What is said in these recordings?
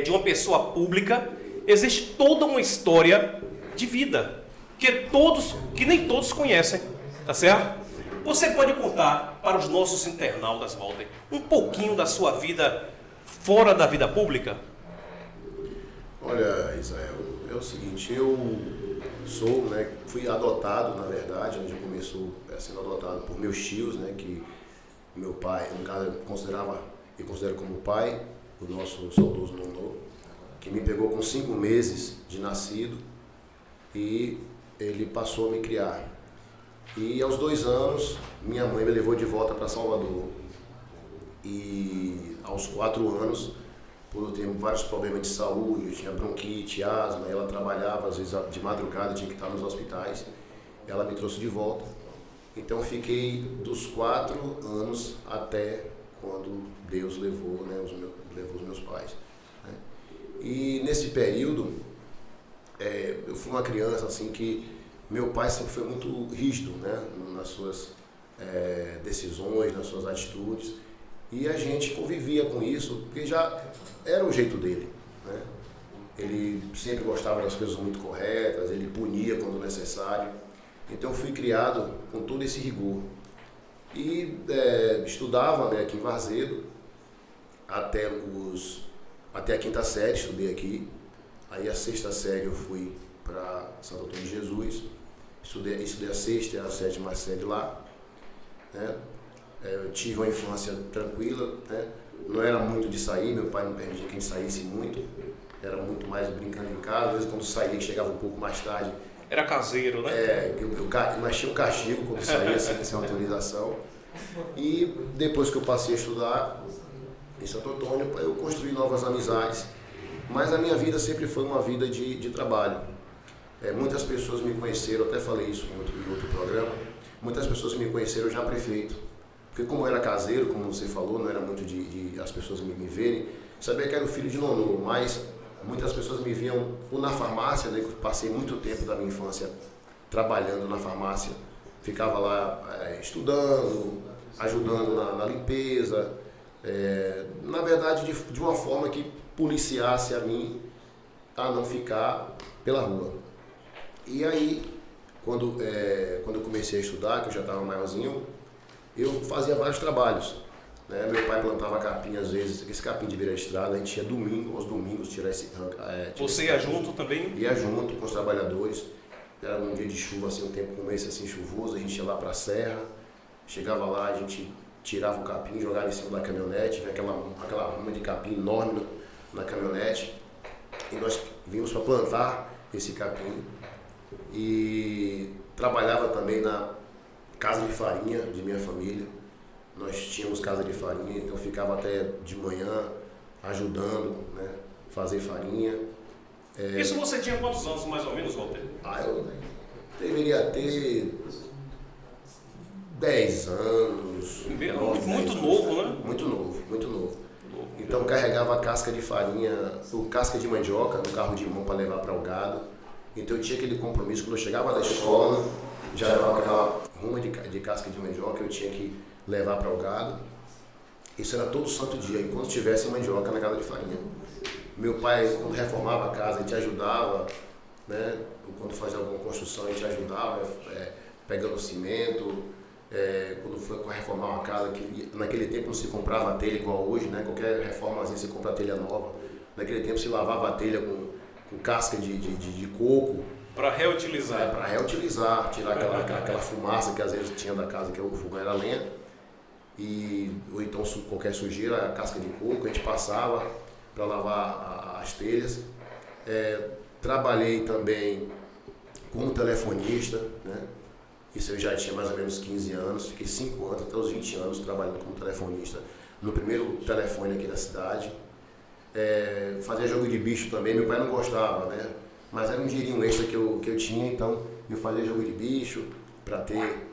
de uma pessoa pública, existe toda uma história de vida que nem todos conhecem, tá certo? Você pode contar para os nossos internautas, Walter, um pouquinho da sua vida fora da vida pública? Olha, Israel, é o seguinte, eu sou, né, fui adotado, na verdade, onde começou sendo adotado por meus tios, né, que meu pai, no caso, eu considero como pai, o nosso saudoso nonô, que me pegou com 5 meses de nascido e ele passou a me criar. E aos 2 anos, minha mãe me levou de volta para Salvador. E aos 4 anos, por eu ter vários problemas de saúde, eu tinha bronquite, asma, ela trabalhava, às vezes de madrugada, tinha que estar nos hospitais, ela me trouxe de volta. Então fiquei dos 4 anos até quando Deus levou, né, levou os meus pais. Né? E nesse período, eu fui uma criança assim que meu pai sempre foi muito rígido, né, nas suas decisões, nas suas atitudes. E a gente convivia com isso, porque já era o jeito dele. Né? Ele sempre gostava das coisas muito corretas, ele punia quando necessário. Então eu fui criado com todo esse rigor. E estudava, né, aqui em Varzedo, até a 5ª série, estudei aqui. Aí a 6ª série eu fui para Santo Antônio de Jesus, estudei a 6ª e a 7ª série lá. Né? Eu tive uma infância tranquila, né? Não era muito de sair, meu pai não permitia que a gente saísse muito, era muito mais brincando em casa, às vezes quando saía, chegava um pouco mais tarde. Era caseiro, né? Mas tinha um castigo quando saía sem autorização. E depois que eu passei a estudar em Santo Antônio, eu construí novas amizades, mas a minha vida sempre foi uma vida de trabalho. Muitas pessoas me conheceram, até falei isso em outro programa, muitas pessoas me conheceram já prefeito. Porque como eu era caseiro, como você falou, não era muito de as pessoas me verem, sabia que era o filho de nonô, mas muitas pessoas me viam ou na farmácia, né, que eu passei muito tempo da minha infância trabalhando na farmácia, ficava lá estudando, ajudando na limpeza, na verdade de uma forma que policiasse a mim a não ficar pela rua. E aí, quando eu comecei a estudar, que eu já estava maiorzinho, eu fazia vários trabalhos. Né? Meu pai plantava capim às vezes, esse capim de beira-estrada, a gente ia aos domingos tirar esse... Você ia junto também? Ia junto com os trabalhadores. Era um dia de chuva, assim, um tempo como esse, assim, chuvoso, a gente ia lá para a serra, chegava lá, a gente tirava o capim, jogava em cima da caminhonete, via aquela rama de capim enorme na caminhonete, e nós vimos para plantar esse capim. E trabalhava também na casa de farinha de minha família. Nós tínhamos casa de farinha, então eu ficava até de manhã ajudando, né, fazer farinha. Isso você tinha quantos anos, mais ou menos, Walter? Eu deveria ter 10 anos. Muito novo, né? Muito novo, muito novo. Então carregava casca de farinha, ou casca de mandioca no carro de mão para levar para o gado. Então eu tinha aquele compromisso, quando eu chegava da escola, já levava aquela ruma de casca de mandioca, eu tinha que levar para o gado. Isso era todo santo dia, enquanto tivesse mandioca na casa de farinha. Meu pai, quando reformava a casa, a gente ajudava, né? Quando fazia alguma construção, a gente ajudava, pegando cimento. Quando foi reformar uma casa, que naquele tempo não se comprava a telha igual hoje, né? Qualquer reforma, às vezes, você compra a telha nova. Naquele tempo se lavava a telha com casca de coco. Para reutilizar. Para reutilizar, tirar aquela fumaça que às vezes tinha da casa, que o fogão era lenha. Ou então qualquer sujeira, a casca de coco, a gente passava para lavar as telhas. Trabalhei também como telefonista, né? Isso eu já tinha mais ou menos 15 anos, fiquei 5 anos, até os 20 anos trabalhando como telefonista no primeiro telefone aqui da cidade. Fazia jogo de bicho também, meu pai não gostava, né? Mas era um dinheirinho extra que eu tinha, então eu fazia jogo de bicho para ter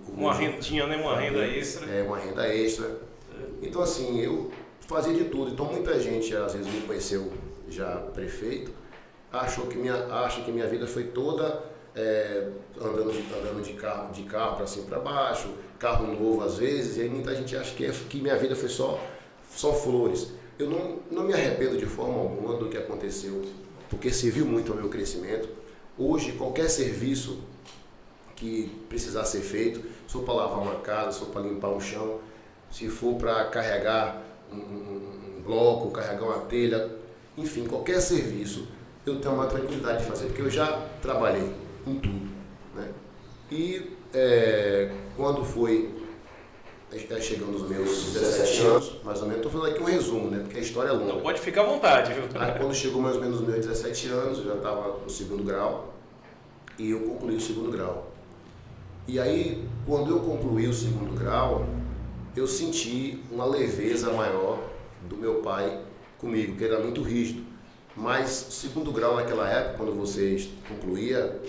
uma rendinha, né? Uma renda extra. Uma renda extra. Então assim, eu fazia de tudo. Então muita gente às vezes me conheceu já prefeito, acha que minha vida foi toda andando de carro para cima e para baixo, carro novo às vezes, e aí muita gente acha que minha vida foi só flores. Eu não me arrependo de forma alguma do que aconteceu, porque serviu muito ao meu crescimento. Hoje, qualquer serviço que precisar ser feito, se for para lavar uma casa, se for para limpar um chão, se for para carregar um bloco, carregar uma telha, enfim, qualquer serviço, eu tenho uma tranquilidade de fazer, porque eu já trabalhei em tudo, né? E quando foi chegando os meus 17 anos, mais ou menos, estou falando aqui um resumo, né? Porque a história é longa. Então pode ficar à vontade, viu? Aí quando chegou mais ou menos os meus 17 anos, eu já estava no segundo grau e eu concluí o segundo grau. E aí, quando eu concluí o segundo grau, eu senti uma leveza maior do meu pai comigo, que era muito rígido. Mas segundo grau naquela época, quando você concluía,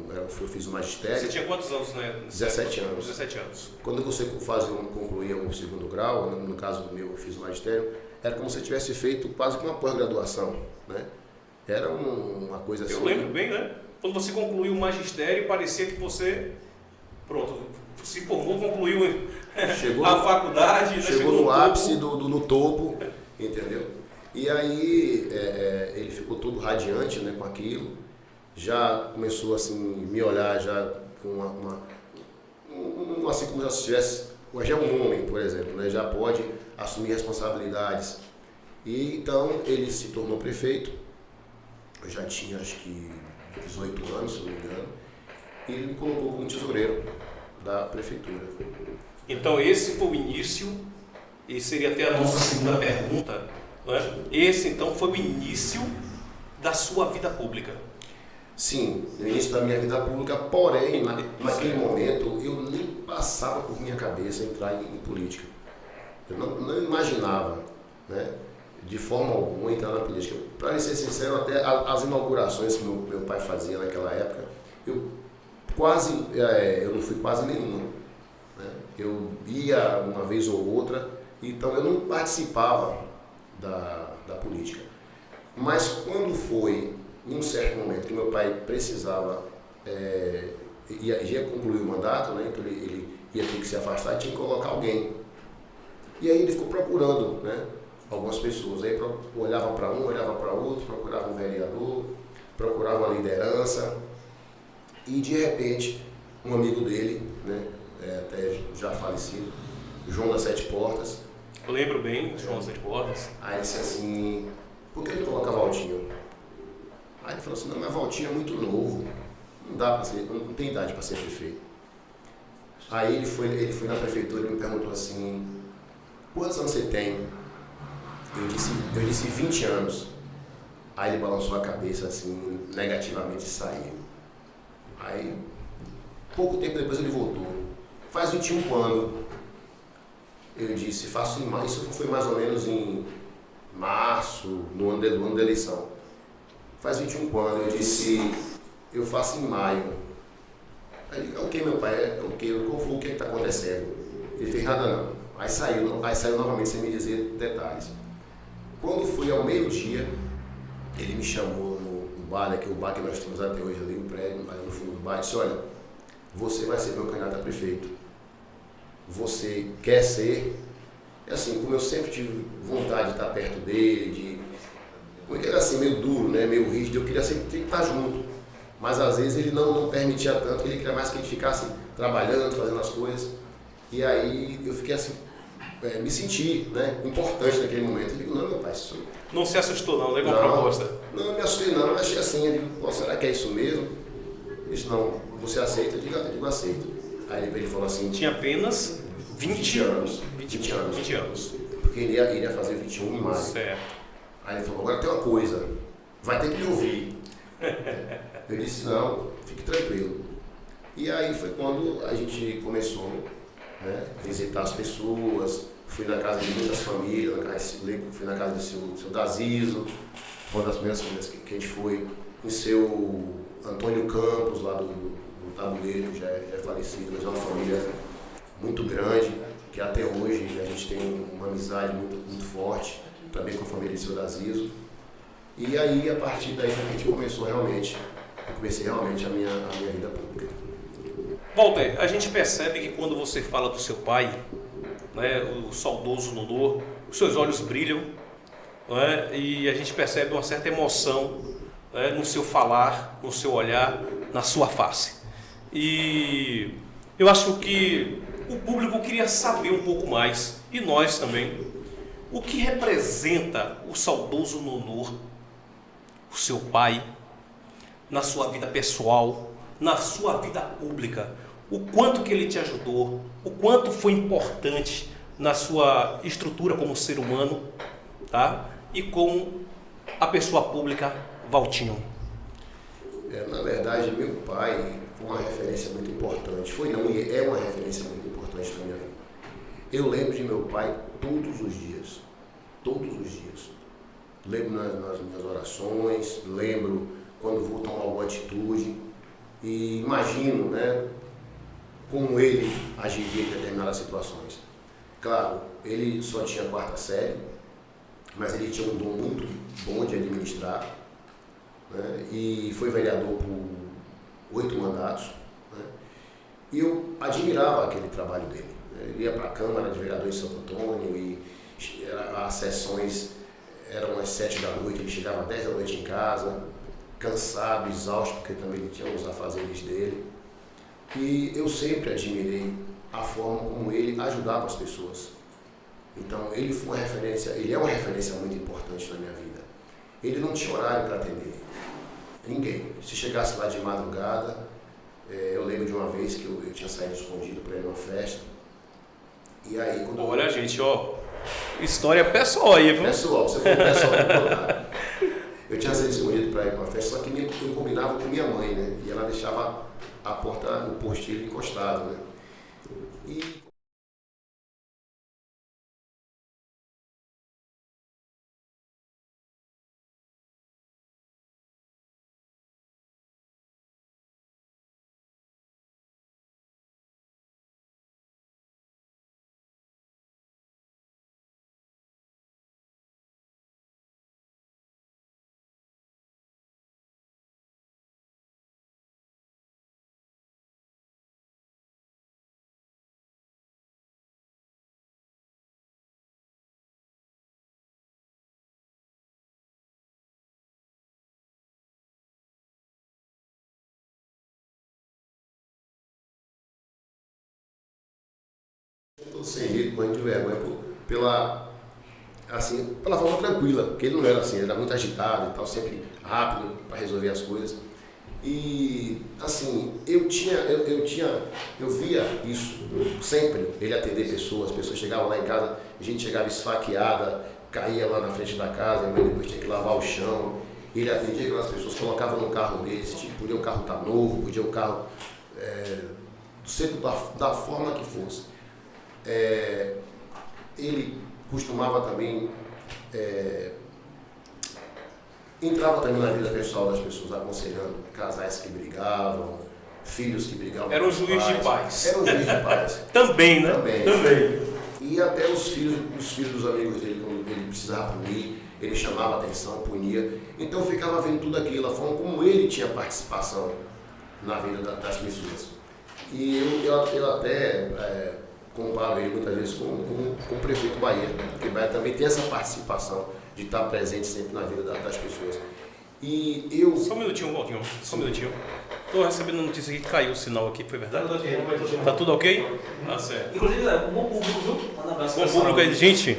eu fiz o magistério. Você tinha quantos anos, né? 17 anos. 17 anos. Quando você concluía o segundo grau, no caso do meu, eu fiz o magistério, era como se você tivesse feito quase que uma pós-graduação, né? Era uma coisa assim. Eu lembro bem, né? Quando você concluiu o magistério, parecia que você, pronto, se formou, concluiu chegou a faculdade, né? Chegou no ápice, no topo, entendeu? E aí ele ficou todo radiante, né, com aquilo. Já começou assim me olhar já com assim como se tivesse, hoje é um homem, por exemplo, né, já pode assumir responsabilidades. E então ele se tornou prefeito. Eu já tinha acho que 18 anos, se não me engano, e ele me colocou como tesoureiro da prefeitura. Então esse foi o início, e seria até a nossa segunda pergunta, né? Esse então foi o início da sua vida pública. Sim, no início da minha vida pública, porém, naquele momento, eu nem passava por minha cabeça entrar em política. Eu não imaginava, né, de forma alguma entrar na política. Para ser sincero, até as inaugurações que meu pai fazia naquela época, eu não fui quase nenhuma, né? Eu ia uma vez ou outra, então eu não participava da política. Mas quando foi em um certo momento que meu pai precisava, ia concluir o mandato, né? Então ele ia ter que se afastar e tinha que colocar alguém. E aí ele ficou procurando, né, algumas pessoas. Aí olhava para um, olhava para outro, procurava um vereador, procurava uma liderança. E de repente, um amigo dele, né, até já falecido, João das Sete Portas. Eu lembro bem, João das Sete Portas. Aí ele disse assim, por que ele coloca Valtinho? Aí ele falou assim, não, mas Valtinho é muito novo, não dá para ser, não tem idade para ser prefeito. Aí ele foi na prefeitura e me perguntou assim, quantos anos você tem? Eu disse 20 anos. Aí ele balançou a cabeça assim, negativamente, e saiu. Aí, pouco tempo depois ele voltou. Faz 21 anos. Eu disse, faço em maio. Isso foi mais ou menos em março, no ano da eleição. Faz 21 anos. Eu disse, eu faço em maio. Aí ele, ok, meu pai, ok, qual foi o que está acontecendo? Ele fez nada não. Aí saiu novamente sem me dizer detalhes. Quando foi ao meio-dia, ele me chamou no bar, que é o bar que nós temos até hoje ali, o prédio, ali no fundo do bar, e disse, olha, você vai ser meu candidato a prefeito. Você quer ser? E assim, como eu sempre tive vontade de estar perto dele, porque ele era assim, meio duro, né, meio rígido, eu queria sempre estar junto. Mas às vezes ele não permitia tanto, ele queria mais que a gente ficasse trabalhando, fazendo as coisas. E aí eu fiquei assim, me senti, né, importante naquele momento. Eu digo, não, meu pai, isso... Não se assustou não, levou a proposta? Não, me assustei não, eu achei assim, eu digo, será que é isso mesmo? Ele disse, não, você aceita? Eu digo, aceito. Aí ele falou assim... Tinha apenas 20 anos. 20 anos. Porque ele ia fazer 21 em maio. Certo. Aí ele falou, agora tem uma coisa, vai ter que me ouvir. Eu disse, não, fique tranquilo. E aí foi quando a gente começou, né, a visitar as pessoas, fui na casa de muitas famílias, fui na casa do seu Dazizo, foi uma das primeiras famílias que a gente foi, em seu Antônio Campos, lá do Tabuleiro, já é falecido, mas é uma família muito grande, que até hoje a gente tem uma amizade muito forte, também com a família de seu Dazizo. E aí, a partir daí, a gente começou realmente, eu comecei realmente a minha vida pública. Walter, a gente percebe que quando você fala do seu pai, né, o saudoso Nonô, os seus olhos brilham, não é? E a gente percebe uma certa emoção, né, no seu falar, no seu olhar, na sua face. E eu acho que o público queria saber um pouco mais, e nós também, o que representa o saudoso Nonô, o seu pai, na sua vida pessoal, na sua vida pública, o quanto que ele te ajudou, o quanto foi importante na sua estrutura como ser humano, tá? E como a pessoa pública, Valtinho. Na verdade, meu pai foi uma referência muito importante. Foi não, e é uma referência muito importante na minha vida. Eu lembro de meu pai todos os dias. Todos os dias. Lembro nas minhas orações, lembro quando vou tomar alguma atitude. E imagino, né, como ele agiria em determinadas situações. Claro, ele só tinha 4ª série, mas ele tinha um dom muito bom de administrar, né, e foi vereador por 8 mandatos. Né, e eu admirava aquele trabalho dele. Ele ia para a Câmara de Vereadores de Santo Antônio e as sessões eram às 7 da noite, ele chegava às 10 da noite em casa, cansado, exausto, porque também ele tinha os afazeres dele. E eu sempre admirei a forma como ele ajudava as pessoas. Então ele foi uma referência, ele é uma referência muito importante na minha vida. Ele não tinha horário para atender ninguém. Se chegasse lá de madrugada, eu lembro de uma vez que eu tinha saído escondido para ir numa festa. E aí quando olha, gente, ó, história pessoal aí, viu? Pessoal, você foi pessoal do contar. Eu tinha saído escondido para ir para uma festa, só que eu combinava com minha mãe, né? E ela deixava a porta, o postilho encostado, né? E todo sem jeito, morrendo de vergonha pela forma tranquila, porque ele não era assim, ele era muito agitado e tal, sempre rápido para resolver as coisas. E assim, eu via isso sempre, ele atender pessoas, as pessoas chegavam lá em casa, a gente chegava esfaqueada, caía lá na frente da casa, mas depois tinha que lavar o chão. Ele atendia aquelas pessoas, colocava no carro deles, tipo, podia o carro estar novo, podia o carro sempre da forma que fosse. Ele costumava também, entrava também na vida pessoal das pessoas, aconselhando casais que brigavam, filhos que brigavam. Era um juiz de paz. Era um juiz de paz. Também, né? Também. E até os filhos dos amigos dele, quando ele precisava punir, ele chamava a atenção, punia. Então eu ficava vendo tudo aquilo, a forma como ele tinha participação na vida das pessoas. E eu até comparo ele muitas vezes com o prefeito Bahia, porque Bahia também tem essa participação de estar presente sempre na vida das pessoas. E eu... Só um minutinho, Valtinho, só um minutinho. Estou recebendo notícia aqui que caiu o sinal aqui, foi verdade? Tá tudo ok? Tá certo. Inclusive, um bom público, viu? Manda um abraço. Bom público aí, gente.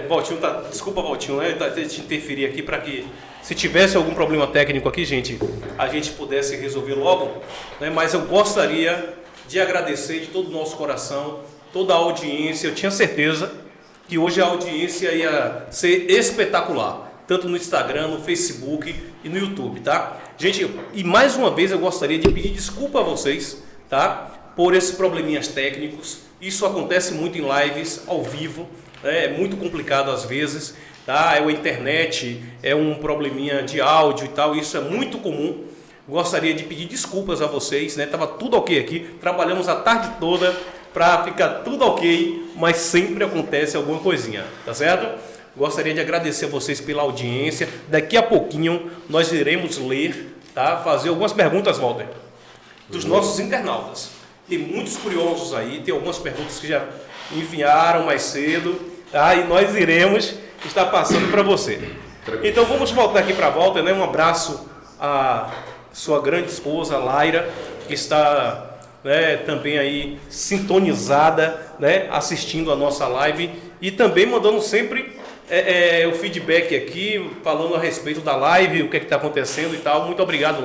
Valtinho, desculpa, Valtinho, te interferir aqui para que, se tivesse algum problema técnico aqui, gente, a gente pudesse resolver logo, né? Mas eu gostaria de agradecer de todo o nosso coração, toda a audiência. Eu tinha certeza que hoje a audiência ia ser espetacular, tanto no Instagram, no Facebook e no YouTube, tá? Gente, e mais uma vez eu gostaria de pedir desculpa a vocês, tá? Por esses probleminhas técnicos. Isso acontece muito em lives ao vivo, né? É muito complicado às vezes, tá? É a internet, é um probleminha de áudio e tal, isso é muito comum. Gostaria de pedir desculpas a vocês, né? Tava tudo ok aqui, trabalhamos a tarde toda para ficar tudo ok, mas sempre acontece alguma coisinha, tá certo? Gostaria de agradecer a vocês pela audiência. Daqui a pouquinho nós iremos ler, tá? Fazer algumas perguntas, Walter, dos nossos internautas. Tem muitos curiosos aí, tem algumas perguntas que já enviaram mais cedo, tá? E nós iremos está passando para você. Então vamos voltar aqui para a volta, né? Um abraço à sua grande esposa, Laira, que está, né, também aí sintonizada, né, assistindo a nossa live e também mandando sempre o feedback aqui, falando a respeito da live, o que é que está acontecendo e tal. Muito obrigado,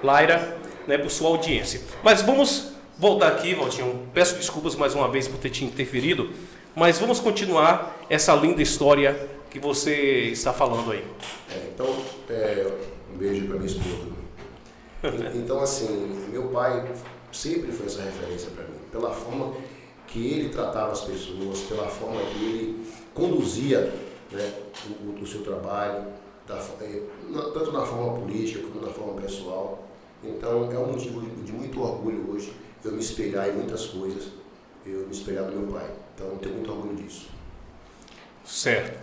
Laira, né, por sua audiência. Mas vamos voltar aqui, Valtinho. Peço desculpas mais uma vez por ter te interferido, mas vamos continuar essa linda história que você está falando aí. Então, um beijo para minha esposa. Então, assim, meu pai sempre foi essa referência para mim, pela forma que ele tratava as pessoas, pela forma que ele conduzia, né, o seu trabalho, tanto na forma política como na forma pessoal. Então, é um motivo de muito orgulho hoje eu me espelhar em muitas coisas, eu me espelhar no meu pai. Então, eu tenho muito orgulho disso. Certo.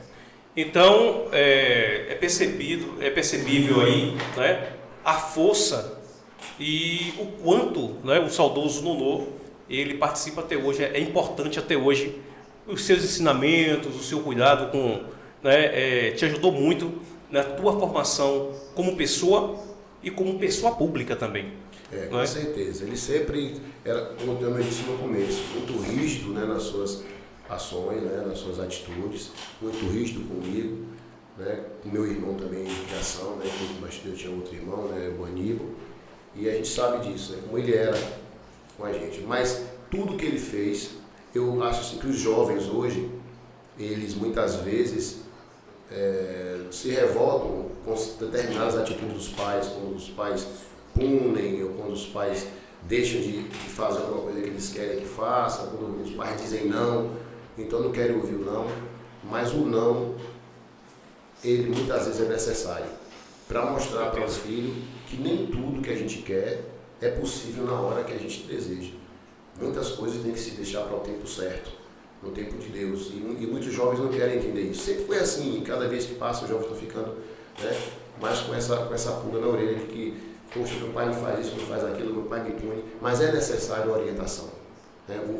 Então, é percebível aí, né, a força e o quanto, né, o saudoso Nonô, ele participa até hoje, é importante até hoje, os seus ensinamentos, o seu cuidado com, né, te ajudou muito na tua formação como pessoa e como pessoa pública também. Com certeza. Ele sempre era, como eu disse no começo, muito rígido, né, nas suas ações, né, nas suas atitudes, muito rígido comigo, né, com meu irmão também de criação, né, eu tinha outro irmão, né, o Aníbal, e a gente sabe disso, né, como ele era com a gente. Mas tudo que ele fez, eu acho assim, que os jovens hoje, eles muitas vezes se revoltam com determinadas atitudes dos pais, quando os pais punem ou quando os pais deixam de fazer alguma coisa que eles querem que faça, quando os pais dizem não. Então não quero ouvir o não, mas o não, ele muitas vezes é necessário para mostrar para os filhos que nem tudo que a gente quer é possível na hora que a gente deseja. Muitas coisas têm que se deixar para o tempo certo, no tempo de Deus, e muitos jovens não querem entender isso. Sempre foi assim, e cada vez que passa os jovens estão ficando, né, mais com essa pulga na orelha de que, poxa, meu pai não faz isso, não faz aquilo, meu pai me pune, mas é necessário orientação.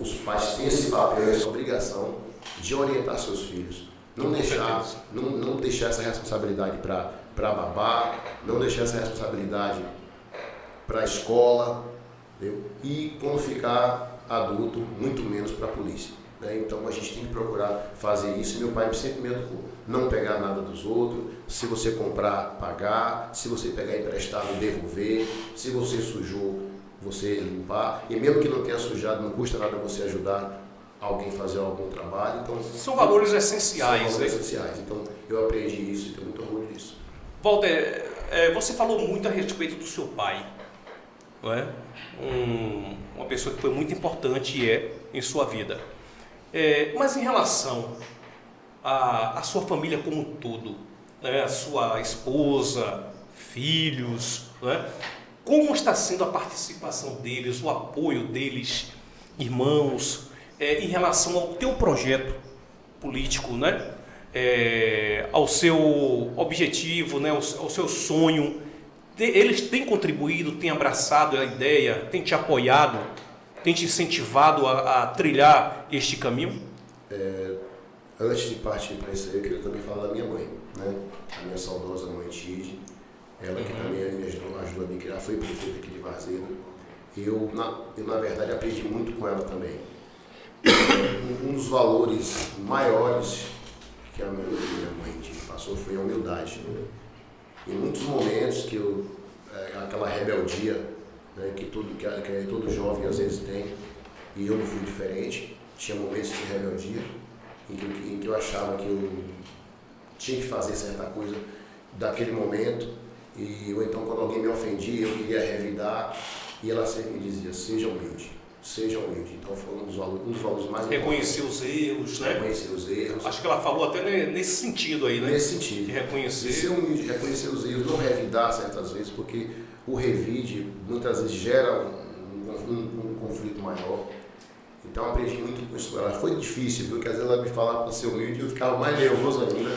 Os pais têm esse papel, essa obrigação de orientar seus filhos. Não deixar essa responsabilidade para babá, não deixar essa responsabilidade para a escola, entendeu? E quando ficar adulto, muito menos para a polícia. Então a gente tem que procurar fazer isso. Meu pai sempre me educou: não pegar nada dos outros, se você comprar, pagar, se você pegar emprestado, devolver, se você sujou, você limpar, e mesmo que não tenha sujado, não custa nada você ajudar alguém a fazer algum trabalho. Então, são valores essenciais. São valores essenciais. Então, eu aprendi isso e tenho muito orgulho disso. Walter, você falou muito a respeito do seu pai, não é? Uma pessoa que foi muito importante em sua vida. Mas em relação à sua família como um todo, né? A sua esposa, filhos, né? Como está sendo a participação deles, o apoio deles, irmãos, em relação ao teu projeto político, né? Ao seu objetivo, né? ao seu sonho? Eles têm contribuído, têm abraçado a ideia, têm te apoiado, têm te incentivado a trilhar este caminho? Antes de partir para isso aí, eu queria também falar da minha mãe, né? A minha saudosa mãe Tide. Ela que também me ajudou a me criar, foi prefeita aqui de Varzedo. Eu, na verdade, aprendi muito com ela também. Um dos valores maiores que a minha mãe passou foi a humildade. Em muitos momentos que aquela rebeldia, né, que todo jovem às vezes tem, e eu não fui diferente, tinha momentos de rebeldia em que eu achava que eu tinha que fazer certa coisa daquele momento. Ou então, quando alguém me ofendia, eu queria revidar, e ela sempre me dizia: seja humilde, seja humilde. Então foi um dos valores mais importantes. Reconhecer os erros, né? Reconhecer os erros. Acho que ela falou até nesse sentido aí, né? Nesse sentido. De reconhecer. De ser humilde, reconhecer os erros, não revidar certas vezes, porque o revide muitas vezes gera um conflito maior. Então aprendi muito com isso. Ela foi difícil, porque às vezes ela me falava para ser humilde e eu ficava mais nervoso ainda.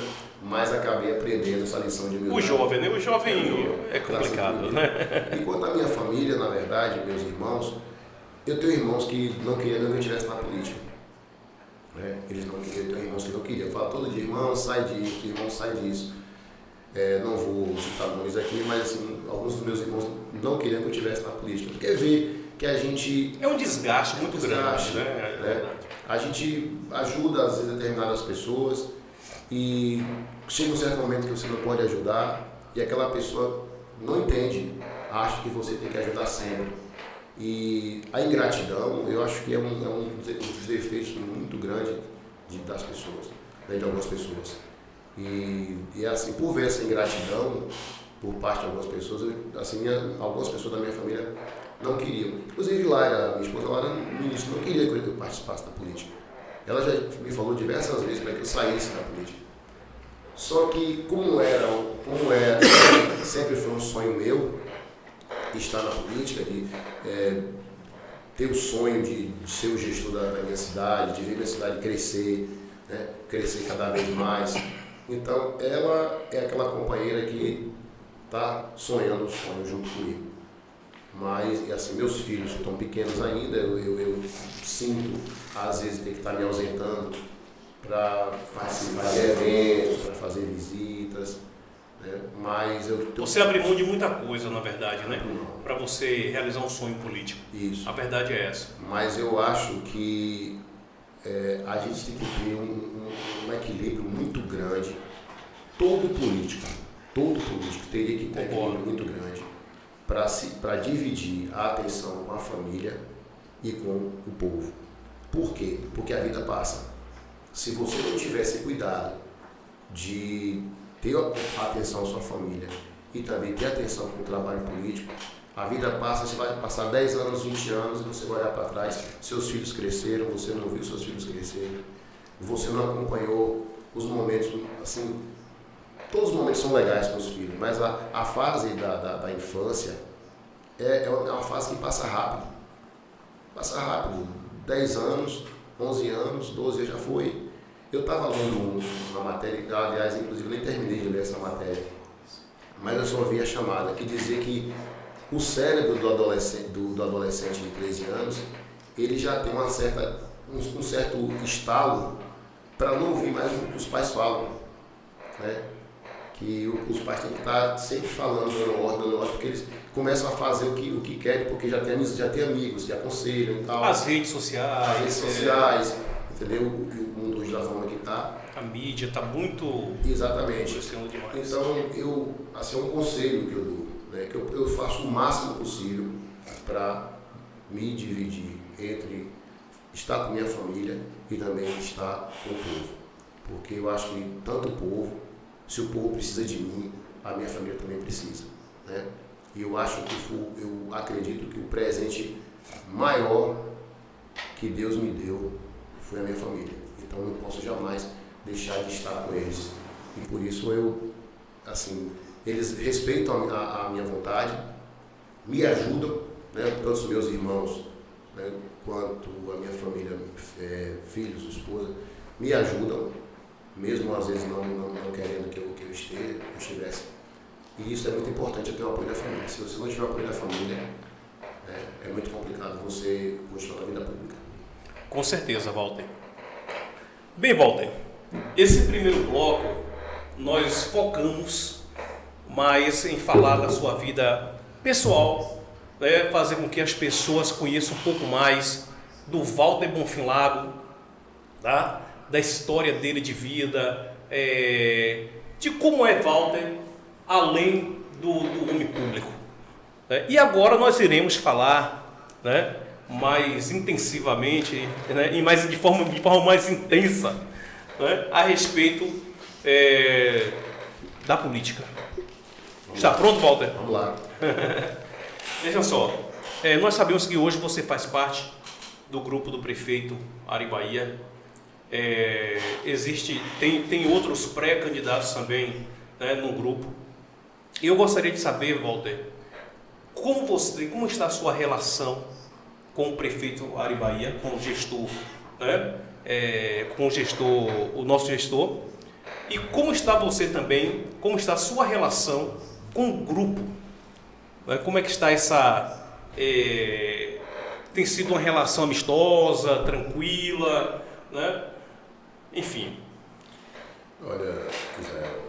Mas acabei aprendendo essa lição de humildade. O jovem, né? O jovem é complicado, né? E quanto à minha família, na verdade, meus irmãos, eu tenho irmãos que não queriam que eu estivesse na política. Né? Eles não queriam, tem irmãos que não queriam. Eu falo todo dia, irmão, sai disso, irmão, sai disso. Não vou citar nomes aqui, mas assim, alguns dos meus irmãos não queriam que eu estivesse na política. Porque ver que a gente... É um desgaste muito grande, né? A gente ajuda, às vezes, determinadas pessoas e chega um certo momento que você não pode ajudar e aquela pessoa não entende, acha que você tem que ajudar sempre. E a ingratidão, eu acho que é um dos defeitos muito grande das pessoas, né, de algumas pessoas. E assim, por ver essa ingratidão por parte de algumas pessoas, assim, algumas pessoas da minha família não queriam. Inclusive Laira, minha esposa Laira, no início não queria que eu participasse da política. Ela já me falou diversas vezes para que eu saísse da política. Só que como sempre foi um sonho meu estar na política, de ter o sonho de ser o gestor da minha cidade, de ver minha cidade crescer, né, crescer cada vez mais. Então ela é aquela companheira que está sonhando o sonho junto comigo. Mas, assim, meus filhos estão pequenos ainda, eu sinto, às vezes, ter que estar me ausentando para participar de eventos, para fazer visitas, né? Mas Você abre mão de muita coisa, na verdade, né? Para você realizar um sonho político. Isso. A verdade é essa. Mas eu acho que a gente tem que ter um equilíbrio muito grande. Todo político teria que ter um equilíbrio muito grande para dividir a atenção com a família e com o povo. Por quê? Porque a vida passa. Se você não tivesse cuidado de ter atenção à sua família e também ter atenção com o trabalho político, a vida passa, você vai passar 10 anos, 20 anos e você vai olhar para trás, seus filhos cresceram, você não viu seus filhos crescerem, você não acompanhou os momentos, assim, todos os momentos são legais com os filhos, mas a fase da infância é uma fase que passa rápido. Passa rápido. 10 anos, 11 anos, 12 já foi. Eu estava lendo uma matéria, aliás, inclusive nem terminei de ler essa matéria, mas eu só vi a chamada, que dizia que o cérebro do adolescente de 13 anos, ele já tem um certo estalo para não ouvir mais o que os pais falam, né? Que os pais têm que estar sempre falando, dando ordem, porque eles começam a fazer o que querem, porque já tem amigos que aconselham e tal. As redes sociais. Entendeu? O mundo hoje da forma que está. A mídia está muito... Exatamente. Demais. Então, assim, é um conselho que eu dou, né? Que eu faço o máximo possível para me dividir entre estar com minha família e também estar com o povo. Porque eu acho que tanto o povo, se o povo precisa de mim, a minha família também precisa, né? E eu acredito que o presente maior que Deus me deu foi a minha família. Então eu não posso jamais deixar de estar com eles. E por isso eles respeitam a minha vontade, me ajudam, né? Tanto os meus irmãos, né, quanto a minha família, filhos, esposa, me ajudam, mesmo às vezes não querendo que eu estivesse. E isso é muito importante, eu ter o apoio da família. Se você não tiver o apoio da família, é muito complicado você continuar na vida pública. Com certeza, Walter. Bem, Walter, esse primeiro bloco nós focamos mais em falar da sua vida pessoal, né? Fazer com que as pessoas conheçam um pouco mais do Walter Bonfim Lago, tá? Da história dele de vida, de como é Walter, além do homem público. Né? E agora nós iremos falar, né, mais intensivamente, né, e de forma mais intensa, né, a respeito da política. Está pronto, Walter? Vamos lá. Veja só, nós sabemos que hoje você faz parte do grupo do prefeito Ari Bahia. Tem outros pré-candidatos também, né, no grupo. E eu gostaria de saber, Walter, como está a sua relação com o prefeito Ari Bahia, com o gestor, né, o nosso gestor, e como está você também, como está a sua relação com o grupo, né, como é que está tem sido uma relação amistosa, tranquila, né? enfim. Olha, Israel,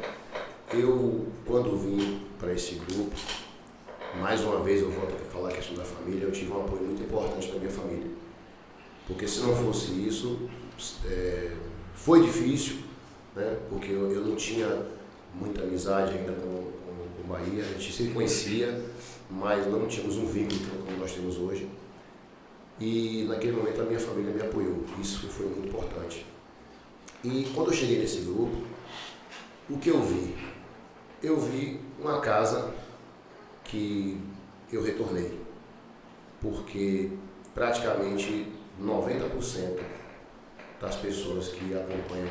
eu quando vim para esse grupo, mais uma vez eu volto a falar a questão da família, eu tive um apoio muito importante da minha família. Porque se não fosse isso, foi difícil, né? Porque eu não tinha muita amizade ainda com o Bahia, a gente se conhecia, mas não tínhamos um vínculo como nós temos hoje. E naquele momento a minha família me apoiou, isso foi muito importante. E quando eu cheguei nesse grupo, o que eu vi? Eu vi uma casa que eu retornei, porque praticamente 90% das pessoas que acompanham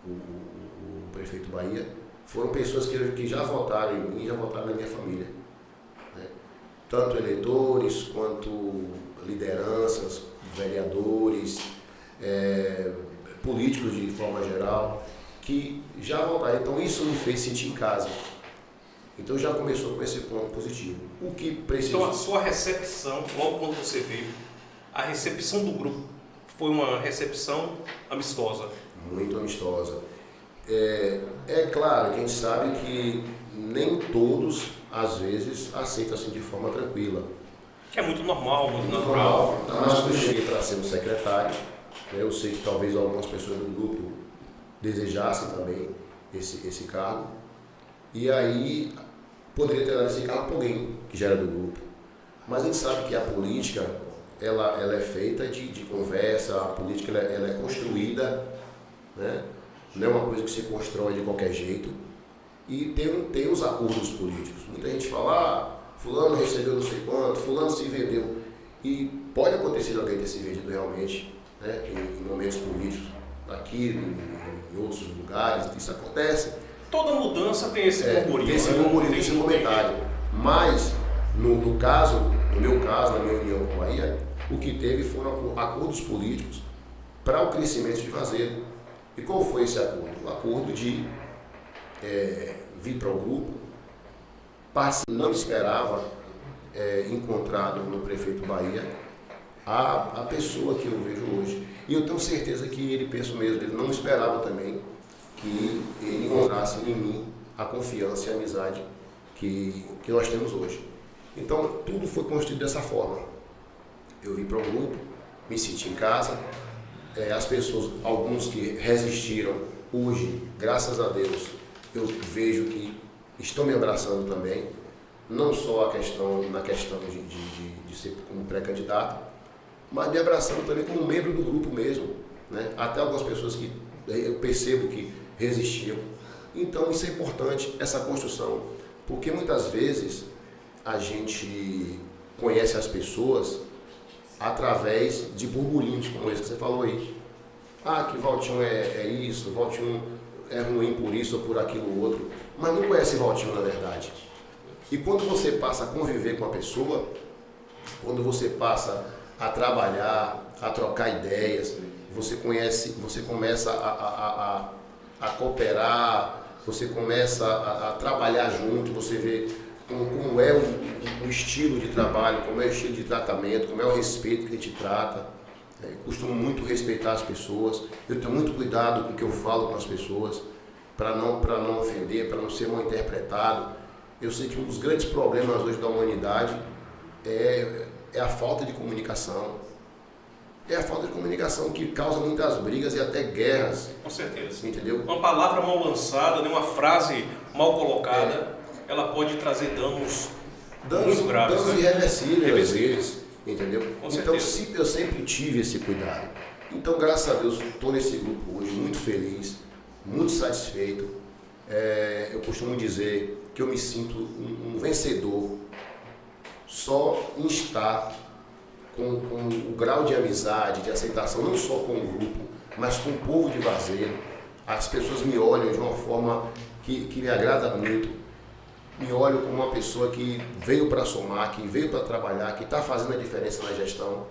o prefeito Bahia foram pessoas que já votaram em mim, já votaram na minha família, né? Tanto eleitores quanto lideranças, vereadores, políticos de forma geral, que já votaram. Então isso me fez sentir em casa. Então já começou com esse ponto positivo. O que precisa... Então a sua recepção, logo quando você veio, a recepção do grupo foi uma recepção amistosa? Muito amistosa. É claro que a gente sabe que nem todos, às vezes, aceitam assim de forma tranquila. Que é muito normal, muito natural. Mas quando eu cheguei para ser um secretário, né, eu sei que talvez algumas pessoas do grupo desejassem também esse cargo. E aí poderia ter dado esse cargo para alguém que já era do grupo. Mas a gente sabe que a política ela é feita de conversa, a política ela é construída, né? Não é uma coisa que se constrói de qualquer jeito. E tem os acordos políticos. Muita gente fala, fulano recebeu não sei quanto, fulano se vendeu. E pode acontecer de alguém ter se vendido realmente, né? Em momentos políticos, aqui, em outros lugares, isso acontece. Toda mudança tem esse burburinho. Tem esse burburinho, esse comentário. Mas, no meu caso, na minha união com a Bahia, o que teve foram acordos políticos para o crescimento de Juazeiro. E qual foi esse acordo? O acordo de vir para o grupo, não esperava encontrar no prefeito Bahia a pessoa que eu vejo hoje. E eu tenho certeza que ele pensa mesmo, ele não esperava também que ele encontrasse em mim a confiança e a amizade que nós temos hoje. Então, tudo foi construído dessa forma. Eu vim para o grupo, me senti em casa, as pessoas, alguns que resistiram, hoje, graças a Deus, eu vejo que estão me abraçando também, não só na questão de ser como pré-candidato, mas me abraçando também como membro do grupo mesmo, né? Até algumas pessoas que eu percebo que resistiam. Então isso é importante, essa construção, porque muitas vezes a gente conhece as pessoas através de burburinhos como esse que você falou aí. Que Valtinho é isso, Valtinho é ruim por isso ou por aquilo outro, mas não conhece Valtinho na verdade. E quando você passa a conviver com a pessoa, quando você passa a trabalhar, a trocar ideias, você começa a cooperar, você começa a trabalhar junto, você vê como é o estilo de trabalho, como é o estilo de tratamento, como é o respeito que a gente trata. Eu costumo muito respeitar as pessoas, eu tenho muito cuidado com o que eu falo com as pessoas, para não ofender, para não ser mal interpretado. Eu sei que um dos grandes problemas hoje da humanidade é a falta de comunicação. É a falta de comunicação que causa muitas brigas e até guerras. Com certeza. Entendeu? Uma palavra mal lançada, uma frase mal colocada, ela pode trazer danos muito graves. Danos irreversíveis às vezes, entendeu? Com então certeza. eu sempre tive esse cuidado. Então, graças a Deus, estou nesse grupo hoje muito feliz, muito satisfeito. Eu costumo dizer que eu me sinto um vencedor só em estar com o grau de amizade, de aceitação, não só com o grupo, mas com o povo de Juazeiro. As pessoas me olham de uma forma que me agrada muito, me olham como uma pessoa que veio para somar, que veio para trabalhar, que está fazendo a diferença na gestão.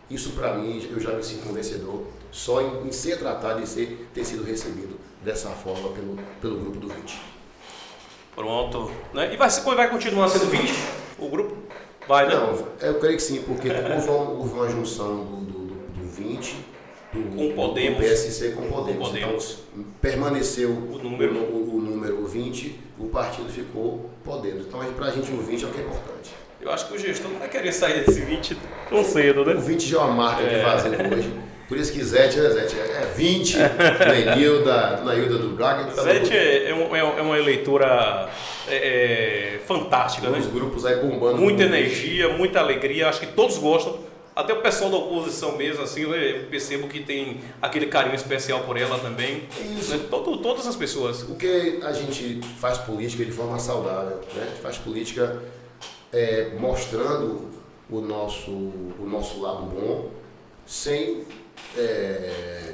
Isso para mim, eu já me sinto um vencedor, só em ser tratado e ter sido recebido dessa forma pelo grupo do 20. Pronto. Né? E vai continuar sendo 20 o grupo? Vai, né? Não, eu creio que sim, porque houve uma junção do 20 com Podemos. Do PSC com Podemos. Podemos. Então, permaneceu O número. o número 20, o partido ficou Podemos. Então, para a gente, o 20 é o que é importante. Eu acho que o gestor não vai querer sair desse 20 tão cedo, né? O 20 já é uma marca de fazer hoje. Por isso que Zete, né, Zete? É 20, Nailda do Braga. Zete é uma eleitora fantástica, né? Os grupos aí bombando. Muita energia, muita alegria, acho que todos gostam. Até o pessoal da oposição mesmo, assim, eu percebo que tem aquele carinho especial por ela também. Isso. Né? Todas as pessoas. Porque a gente faz política de forma saudável, né? A gente faz política mostrando o nosso lado bom, sem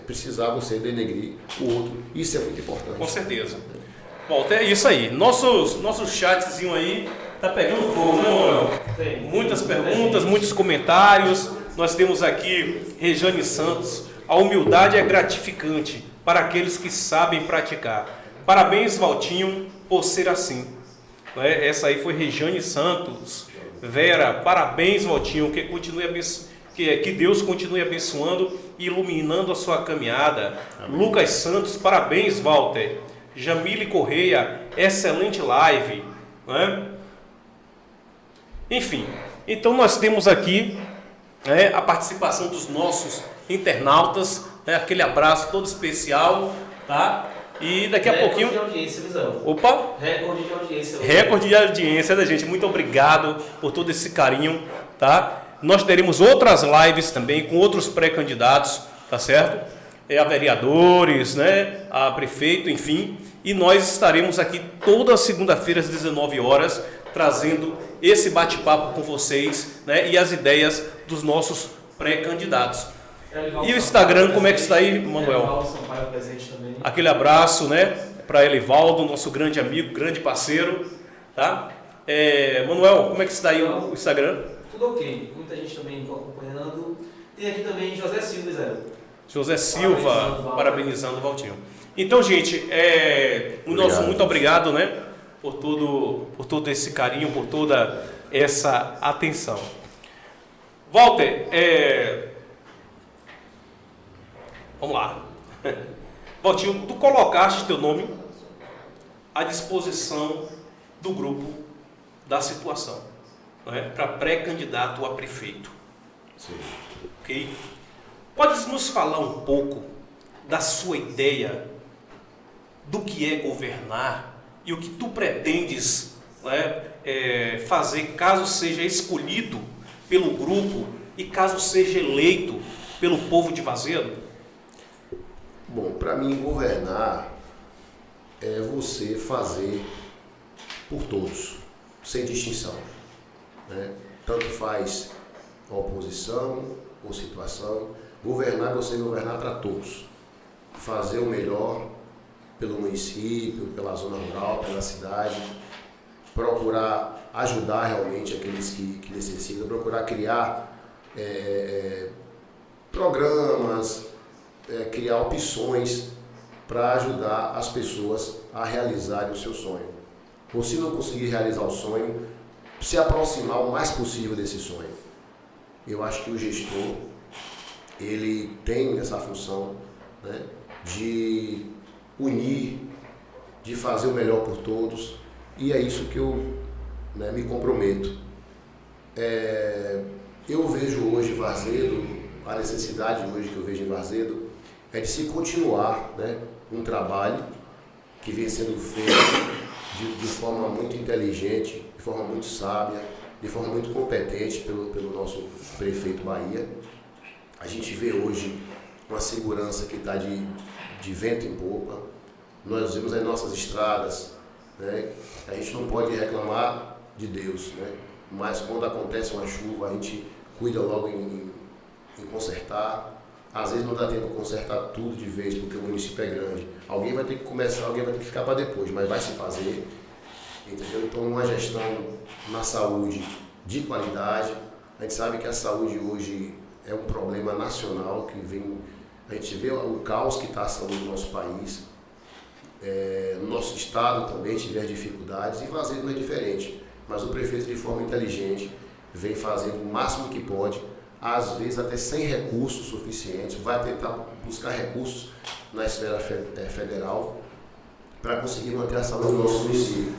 precisar você denegrir o outro. Isso é muito importante. Com certeza. Bom, é isso aí. Nosso chatzinho aí tá pegando fogo, né, Manuel? Muitas perguntas, muitos comentários. Nós temos aqui Rejane Santos. A humildade é gratificante para aqueles que sabem praticar. Parabéns, Valtinho, por ser assim. Essa aí foi Rejane Santos. Vera, parabéns, Valtinho, que Deus continue abençoando e iluminando a sua caminhada. Amém. Lucas Santos, parabéns, Walter. Jamile Correia, excelente live. Né? Enfim, então nós temos aqui a participação dos nossos internautas, aquele abraço todo especial, tá? E daqui a pouquinho... Recorde de audiência, Visão. Opa! Recorde de audiência. Recorde de audiência da gente. Muito obrigado por todo esse carinho, tá? Nós teremos outras lives também com outros pré-candidatos, tá certo? A vereadores, né? A prefeito, enfim. E nós estaremos aqui toda segunda-feira às 19 horas trazendo esse bate-papo com vocês, né? E as ideias dos nossos pré-candidatos. E o Instagram, como é que está aí, Manuel? Aquele abraço, né, para Elivaldo, nosso grande amigo, grande parceiro, tá? Manuel, como é que está aí o Instagram? Tudo ok, muita gente também acompanhando. Tem aqui também José Silva, Zé. José Silva, parabenizando o Valtinho. Então, gente, nosso muito obrigado, né, por todo esse carinho, por toda essa atenção. Walter, vamos lá. Valtinho, tu colocaste teu nome à disposição do grupo da situação, né, para pré-candidato a prefeito. Sim. Ok? Podes nos falar um pouco da sua ideia do que é governar e o que tu pretendes, né, fazer caso seja escolhido pelo grupo e caso seja eleito pelo povo de Vazedo? Bom, para mim governar é você fazer por todos, sem distinção, né? Tanto faz oposição ou situação. Governar é você governar para todos, fazer o melhor pelo município, pela zona rural, pela cidade, procurar ajudar realmente aqueles que necessitam, procurar criar programas, criar opções para ajudar as pessoas a realizarem o seu sonho. Ou se não conseguir realizar o sonho, se aproximar o mais possível desse sonho. Eu acho que o gestor, ele tem essa função, né, de unir, de fazer o melhor por todos, e é isso que eu, né, me comprometo. Eu vejo hoje em Varzedo, a necessidade hoje que eu vejo em Varzedo é de se continuar, né, um trabalho que vem sendo feito de forma muito inteligente, de forma muito sábia, de forma muito competente pelo nosso prefeito Bahia. A gente vê hoje uma segurança que está de vento em popa. Nós vemos as nossas estradas, né? A gente não pode reclamar de Deus, né? Mas quando acontece uma chuva, a gente cuida logo em consertar. Às vezes não dá tempo de consertar tudo de vez, porque o município é grande. Alguém vai ter que começar, alguém vai ter que ficar para depois, mas vai se fazer. Entendeu? Então, uma gestão na saúde de qualidade. A gente sabe que a saúde hoje é um problema nacional que vem. A gente vê o caos que está a saúde do nosso país. No nosso estado também tiver dificuldades, e Varzedo não é diferente. Mas o prefeito, de forma inteligente, vem fazendo o máximo que pode, às vezes até sem recursos suficientes, vai tentar buscar recursos na esfera federal para conseguir manter a saúde do nosso município.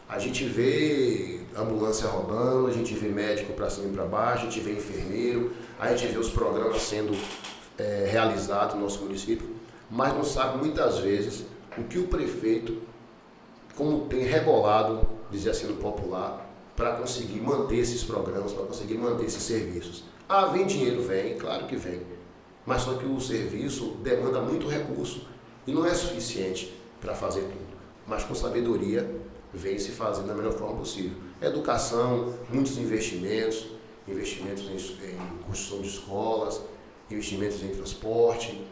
A gente vê ambulância rodando, a gente vê médico para cima e para baixo, a gente vê enfermeiro, a gente vê os programas sendo realizados no nosso município, mas não sabe muitas vezes o que o prefeito, como tem rebolado, dizer assim no popular, para conseguir manter esses programas, para conseguir manter esses serviços. Ah, vem dinheiro? Vem, claro que vem, mas só que o serviço demanda muito recurso e não é suficiente para fazer tudo, mas com sabedoria vem se fazendo da melhor forma possível. Educação, muitos investimentos em construção de escolas, investimentos em transporte,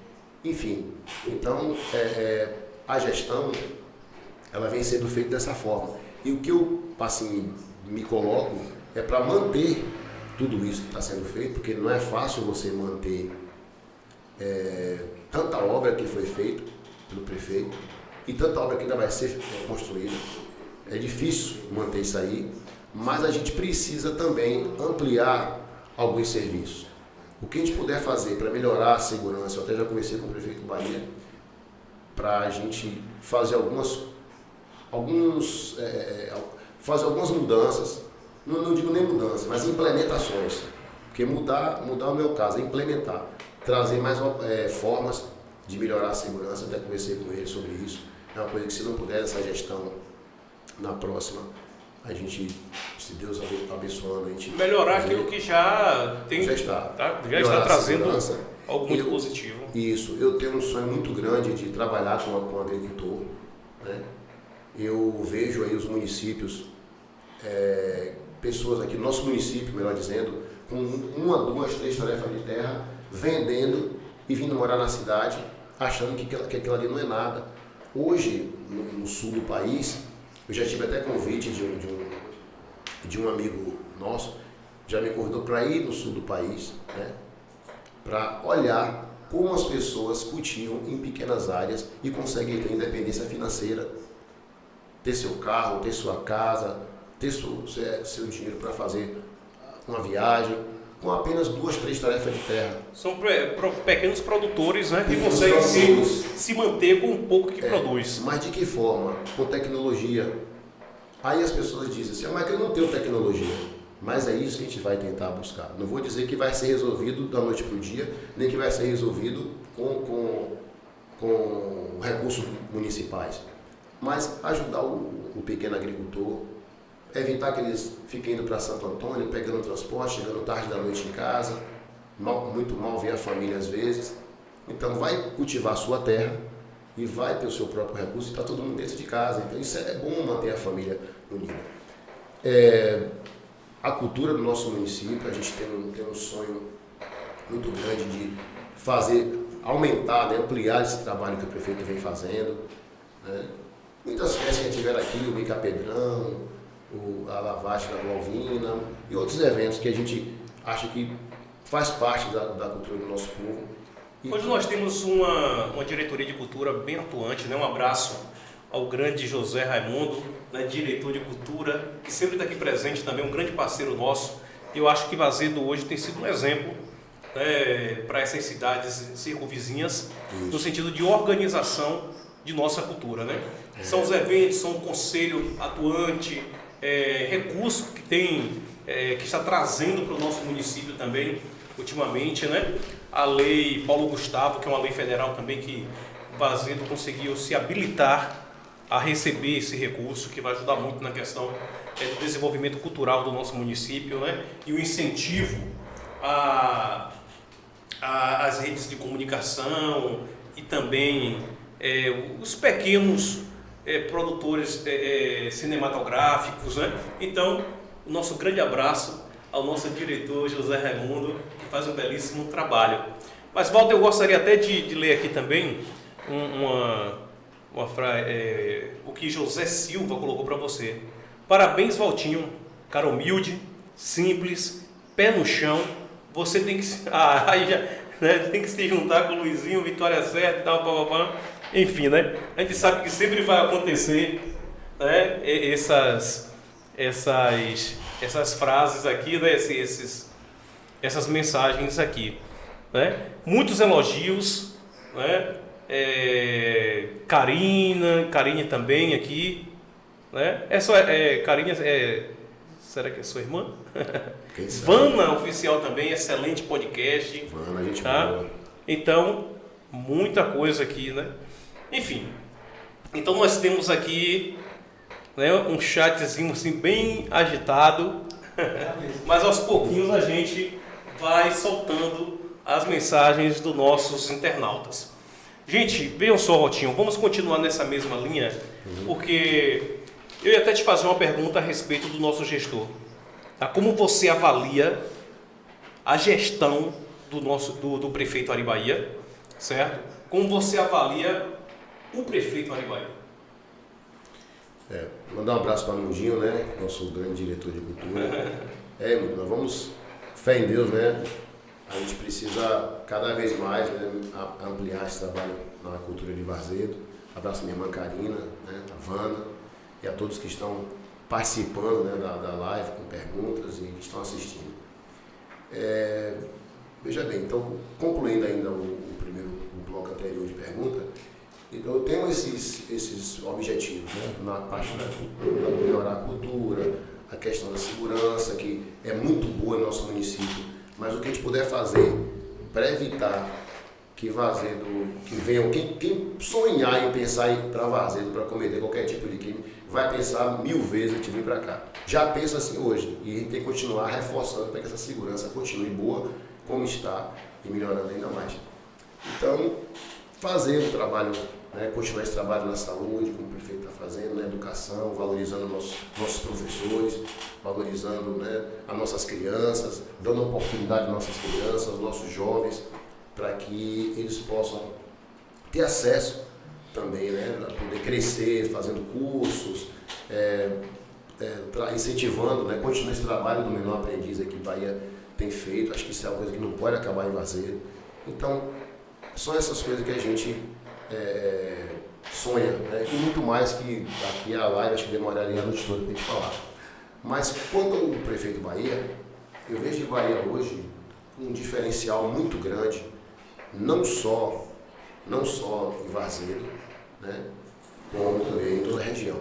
enfim. Então, a gestão, ela vem sendo feita dessa forma. E o que eu, assim, me coloco é para manter tudo isso que está sendo feito, porque não é fácil você manter tanta obra que foi feita pelo prefeito e tanta obra que ainda vai ser construída. É difícil manter isso aí, mas a gente precisa também ampliar alguns serviços. O que a gente puder fazer para melhorar a segurança, eu até já conversei com o prefeito Bahia, para a gente fazer algumas mudanças, não digo nem mudanças, mas implementações. Porque mudar no meu caso é implementar, trazer mais formas de melhorar a segurança, até conversei com ele sobre isso. É uma coisa que se não puder essa gestão na próxima, a gente, se Deus abençoando, a gente... Melhorar aquilo que já tem... Já está trazendo algo muito positivo. Isso. Eu tenho um sonho muito grande de trabalhar com agricultor, né? Eu vejo aí os municípios, pessoas aqui, nosso município, melhor dizendo, com 1, 2, 3 tarefas de terra, vendendo e vindo morar na cidade, achando que aquilo ali não é nada. Hoje, no sul do país, eu já tive até convite de um amigo nosso, já me convidou para ir no sul do país, né, para olhar como as pessoas cultivam em pequenas áreas e conseguem ter independência financeira, ter seu carro, ter sua casa, ter seu dinheiro para fazer uma viagem, com apenas 2, 3 tarefas de terra. São pequenos produtores, né, que conseguem se manter com o pouco que produz. Mas de que forma? Com tecnologia. Aí as pessoas dizem assim, mas eu não tenho tecnologia. Mas é isso que a gente vai tentar buscar. Não vou dizer que vai ser resolvido da noite para o dia, nem que vai ser resolvido com recursos municipais. Mas ajudar o pequeno agricultor, evitar que eles fiquem indo para Santo Antônio, pegando transporte, chegando tarde da noite em casa, muito mal ver a família às vezes. Então vai cultivar a sua terra e vai ter o seu próprio recurso e está todo mundo dentro de casa. Então isso é bom manter a família unida. A cultura do nosso município, a gente tem um sonho muito grande de aumentar, né, ampliar esse trabalho que o prefeito vem fazendo, né? Muitas festas que tiveram aqui, o Mica Pedrão, a lavagem da Malvina e outros eventos que a gente acha que faz parte da cultura do nosso povo. Hoje nós temos uma diretoria de cultura bem atuante, né? Um abraço ao grande José Raimundo, né, diretor de cultura, que sempre está aqui presente também, um grande parceiro nosso. Eu acho que Vazedo hoje tem sido um exemplo, né, para essas cidades circunvizinhas, no sentido de organização de nossa cultura, né? São os eventos, são o conselho atuante, recurso que está trazendo para o nosso município também, ultimamente, né? A lei Paulo Gustavo, que é uma lei federal também, que o Vazedo conseguiu se habilitar a receber esse recurso, que vai ajudar muito na questão do desenvolvimento cultural do nosso município, né? E o incentivo às redes de comunicação e também os pequenos produtores cinematográficos, né? Então, o nosso grande abraço ao nosso diretor José Raimundo, que faz um belíssimo trabalho. Mas, Walter, eu gostaria até de ler aqui também uma frase, o que José Silva colocou para você. Parabéns, Valtinho, cara humilde, simples, pé no chão. Você tem que tem que se juntar com o Luizinho, Vitória Certa e tal, papapá. Enfim, né? A gente sabe que sempre vai acontecer, né, essas frases aqui, né, essas mensagens aqui, né? Muitos elogios, né? Karine também aqui, né? Karine, será que é sua irmã? Quem sabe? Vana Oficial também, excelente podcast. Vana, a gente Tá? boa. Então, muita coisa aqui, né? Enfim, então nós temos aqui, né, um chatzinho assim bem agitado, mas aos pouquinhos a gente vai soltando as mensagens dos nossos internautas. Gente, venham só, Rotinho, vamos continuar nessa mesma linha, porque eu ia até te fazer uma pergunta a respeito do nosso gestor. Tá? Como você avalia a gestão do prefeito Ari Bahia, certo? Como você avalia o prefeito Ari Bahia? Mandar um abraço para o Mundinho, né? Nosso grande diretor de cultura. Nós vamos, fé em Deus, né? A gente precisa cada vez mais, né, ampliar esse trabalho na cultura de Varzedo. Abraço a minha irmã Karina, né, a Vana e a todos que estão participando, né, da live com perguntas e que estão assistindo. Veja bem, então, concluindo ainda o bloco anterior de pergunta, então eu tenho esses objetivos, né, na parte da melhorar a cultura, a questão da segurança, que é muito boa no nosso município. Mas o que a gente puder fazer para evitar que Varzedo, que venham, quem sonhar em pensar em ir para Varzedo para cometer qualquer tipo de crime, vai pensar 1000 vezes antes de vir para cá. Já pensa assim hoje, e a gente tem que continuar reforçando para que essa segurança continue boa como está e melhorando ainda mais. Então, fazer o trabalho, né, continuar esse trabalho na saúde, como o prefeito está fazendo, na educação, valorizando nossos professores, valorizando, né, as nossas crianças, dando oportunidade às nossas crianças, aos nossos jovens, para que eles possam ter acesso também, né, a poder crescer, fazendo cursos, incentivando, né, continuar esse trabalho do menor aprendiz aqui que Bahia tem feito. Acho que isso é uma coisa que não pode acabar em Varzedo. Então, são essas coisas que a gente sonha, né? E muito mais que aqui a live, acho que demoraria a noite toda para a gente falar. Mas quanto ao prefeito Bahia, eu vejo em Bahia hoje um diferencial muito grande, não só em Varzedo, né? Como também em toda a região.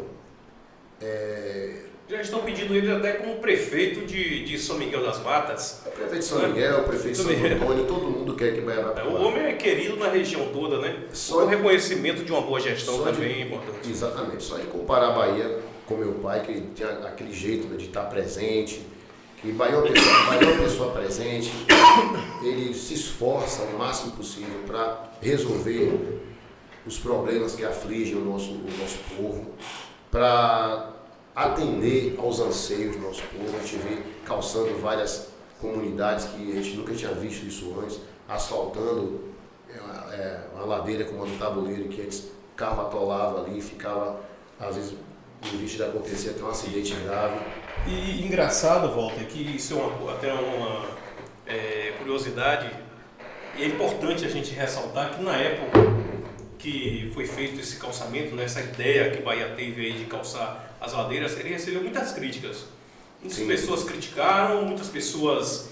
Já estão pedindo ele até como prefeito de São Miguel das Matas. O prefeito de São Miguel, o prefeito de Santo Antônio, todo mundo quer que Bahia vá para lá. O homem é querido na região toda, né? O reconhecimento de uma boa gestão também é importante. Exatamente. Só de comparar a Bahia com meu pai, que tinha aquele jeito, né, de estar presente, que Bahia é uma pessoa presente, ele se esforça o máximo possível para resolver os problemas que afligem o nosso povo, para atender aos anseios do nosso povo. A gente vê calçando várias comunidades que a gente nunca tinha visto isso antes, asfaltando uma ladeira com um tabuleiro que antes o carro atolava ali e ficava, às vezes, em vista de acontecer até um acidente grave. E engraçado, Walter, que isso é até uma curiosidade, e é importante a gente ressaltar que na época que foi feito esse calçamento, né, essa ideia que Bahia teve aí de calçar as ladeiras, ele recebeu muitas críticas. Muitas pessoas criticaram, muitas pessoas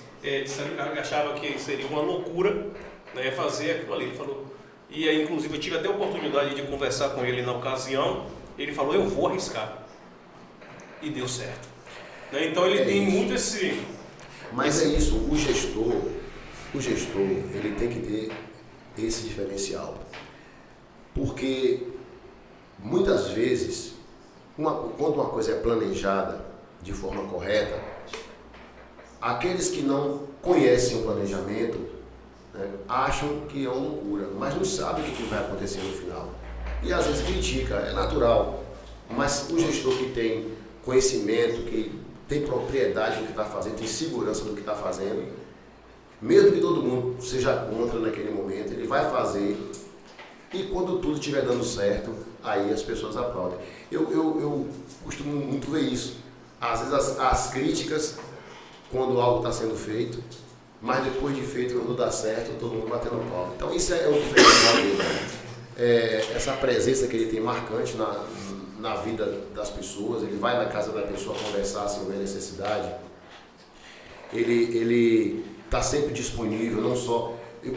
achavam que seria uma loucura, né, fazer aquilo ali. Ele falou, e aí, inclusive, eu tive até a oportunidade de conversar com ele na ocasião. Ele falou, eu vou arriscar. E deu certo. Né? Então ele tem muito esse... Mas é isso, o gestor, ele tem que ter esse diferencial. Porque muitas vezes, quando uma coisa é planejada de forma correta, aqueles que não conhecem o planejamento, né, acham que é uma loucura, mas não sabem o que vai acontecer no final. E às vezes critica, é natural. Mas o gestor que tem conhecimento, que tem propriedade do que está fazendo, tem segurança do que está fazendo, mesmo que todo mundo seja contra naquele momento, ele vai fazer. E quando tudo estiver dando certo, aí as pessoas aplaudem. Eu costumo muito ver isso. Às vezes as críticas, quando algo está sendo feito, mas depois de feito, quando dá certo, todo mundo batendo palma. Então isso é o diferencial dele. Essa presença que ele tem marcante na vida das pessoas, ele vai na casa da pessoa conversar se houver necessidade. Ele está sempre disponível, não só...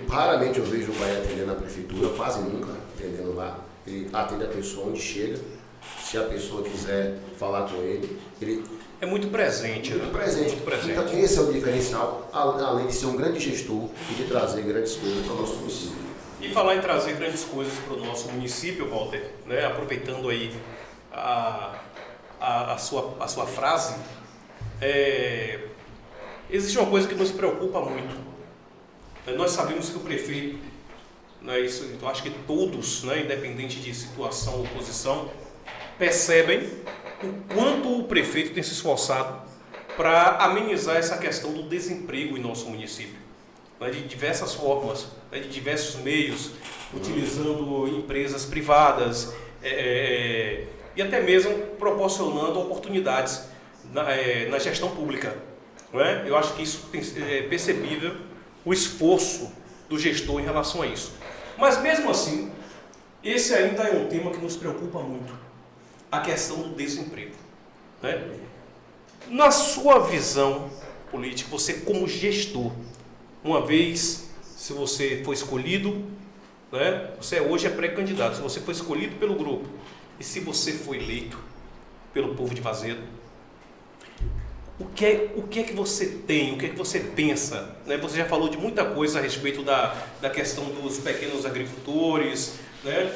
Raramente eu vejo o Bahia atendendo na prefeitura, quase nunca atendendo lá. Ele atende a pessoa onde chega, se a pessoa quiser falar com ele, ele... É muito presente, Muito né? presente. Muito presente. Então esse é o diferencial, além de ser um grande gestor e de trazer grandes coisas para o nosso município. E falar em trazer grandes coisas para o nosso município, Walter, né? Aproveitando aí a sua frase, existe uma coisa que nos preocupa muito. Nós sabemos que o prefeito, né, isso, eu acho que todos, né, independente de situação ou posição, percebem o quanto o prefeito tem se esforçado para amenizar essa questão do desemprego em nosso município, né, de diversas formas, né, de diversos meios, utilizando empresas privadas e até mesmo proporcionando oportunidades na gestão pública. Não é? Eu acho que isso é percebível, o esforço do gestor em relação a isso. Mas mesmo assim, esse ainda é um tema que nos preocupa muito, a questão do desemprego. Né? Na sua visão política, você como gestor, uma vez, se você for escolhido, né, você hoje é pré-candidato, se você for escolhido pelo grupo e se você for eleito pelo povo de Vazedo, o que é que você tem, o que é que você pensa? Né? Você já falou de muita coisa a respeito da questão dos pequenos agricultores, né?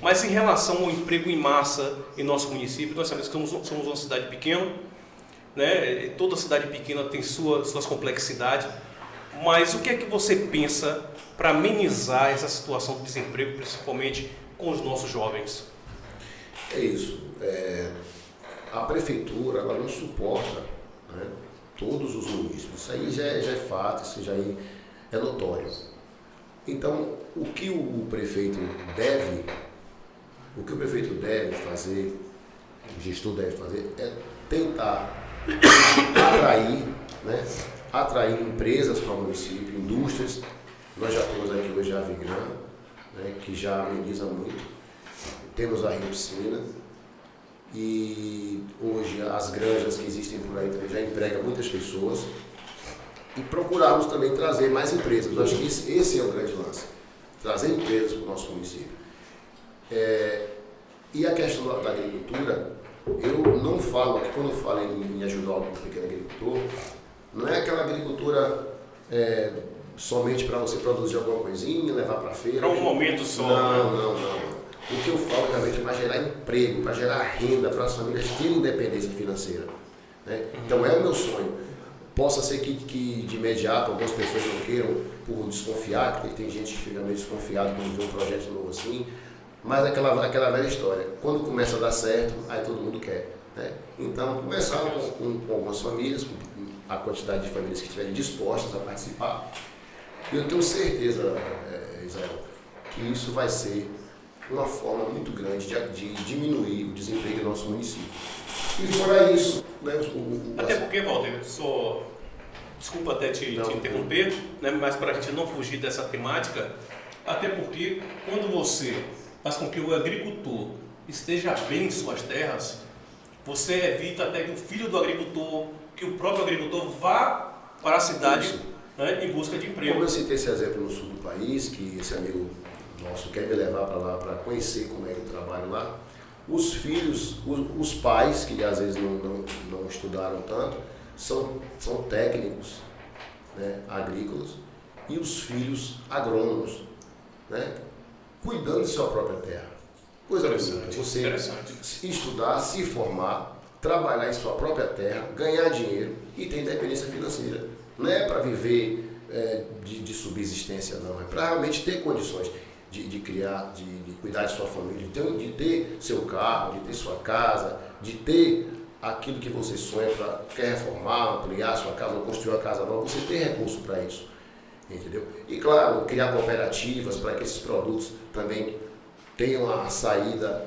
Mas em relação ao emprego em massa em nosso município, nós sabemos que somos uma cidade pequena, né? Toda cidade pequena tem suas complexidades, mas o que é que você pensa para amenizar essa situação do desemprego, principalmente com os nossos jovens? É isso. A prefeitura ela não suporta, né, todos os municípios. Isso aí já é fato, isso já é notório. Então, o que o prefeito deve fazer, o gestor deve fazer, é tentar atrair empresas para o município, indústrias. Nós já temos aqui hoje a Avigran, né, que já ameniza muito. Temos a Rio Piscina. E hoje as granjas que existem por aí também já empregam muitas pessoas. E procurarmos também trazer mais empresas. Eu acho que esse é o grande lance. Trazer empresas para o nosso município. E a questão da agricultura, eu não falo, aqui quando eu falo em ajudar o pequeno agricultor, não é aquela agricultura somente para você produzir alguma coisinha, levar para a feira. Para um momento só. Não. O que eu falo realmente é para gerar emprego, para gerar renda, para as famílias terem independência financeira. Né? Então é o meu sonho. Possa ser que de imediato algumas pessoas não queiram por desconfiar, que tem gente que fica meio desconfiado quando vê um projeto novo assim, mas aquela velha história. Quando começa a dar certo, aí todo mundo quer. Né? Então começar com algumas famílias, com a quantidade de famílias que estiverem dispostas a participar. E eu tenho certeza, Israel, que isso vai ser uma forma muito grande de diminuir o desemprego do nosso município. E fora isso, né, Até porque, Walter, desculpa até te interromper, né, mas para a gente não fugir dessa temática, até porque quando você faz com que o agricultor esteja bem em suas terras, você evita até que o filho do agricultor, que o próprio agricultor vá para a cidade, né, em busca de emprego. Como eu citei esse exemplo no sul do país, que esse amigo nosso quer me levar para lá para conhecer como é que eu trabalho lá, os filhos, os pais, que às vezes não estudaram tanto, são técnicos, né, agrícolas, e os filhos agrônomos, né, cuidando de sua própria terra. Coisa bonita, você estudar, se formar, trabalhar em sua própria terra, ganhar dinheiro e ter independência financeira. Não é para viver de subsistência, não, é para realmente ter condições de criar, de cuidar de sua família, de ter seu carro, de ter sua casa, de ter aquilo que você sonha, quer reformar, ampliar sua casa ou construir uma casa nova, você tem recurso para isso, entendeu? E claro, criar cooperativas para que esses produtos também tenham a saída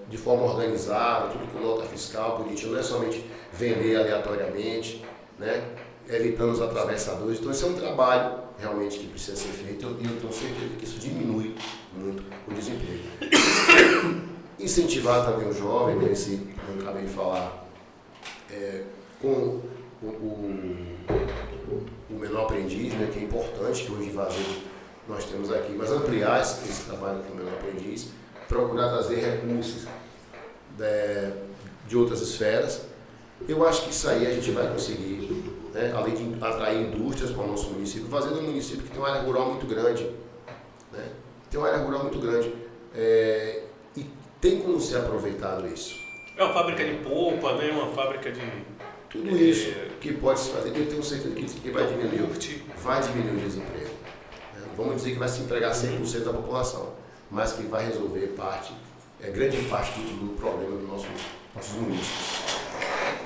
de forma organizada, tudo com nota fiscal, bonitinho, não é somente vender aleatoriamente, né? Evitando os atravessadores. Então esse é um trabalho realmente que precisa ser feito e eu tenho certeza que isso diminui muito o desemprego. Incentivar também o jovem, né, eu acabei de falar, com o menor aprendiz, né, que é importante, que hoje em Vazeiro nós temos aqui, mas ampliar esse trabalho com o menor aprendiz, procurar trazer recursos de outras esferas. Eu acho que isso aí a gente vai conseguir, né, além de atrair indústrias para o nosso município, fazendo um município que tem uma área rural muito grande, né? Tem uma área rural muito grande e tem como ser aproveitado isso. É uma fábrica de polpa, né? Uma fábrica de... Tudo isso que pode se fazer, eu tenho certeza que vai diminuir o desemprego. Né? Vamos dizer que vai se empregar 100% da população, mas que vai resolver grande parte do problema dos nossos municípios.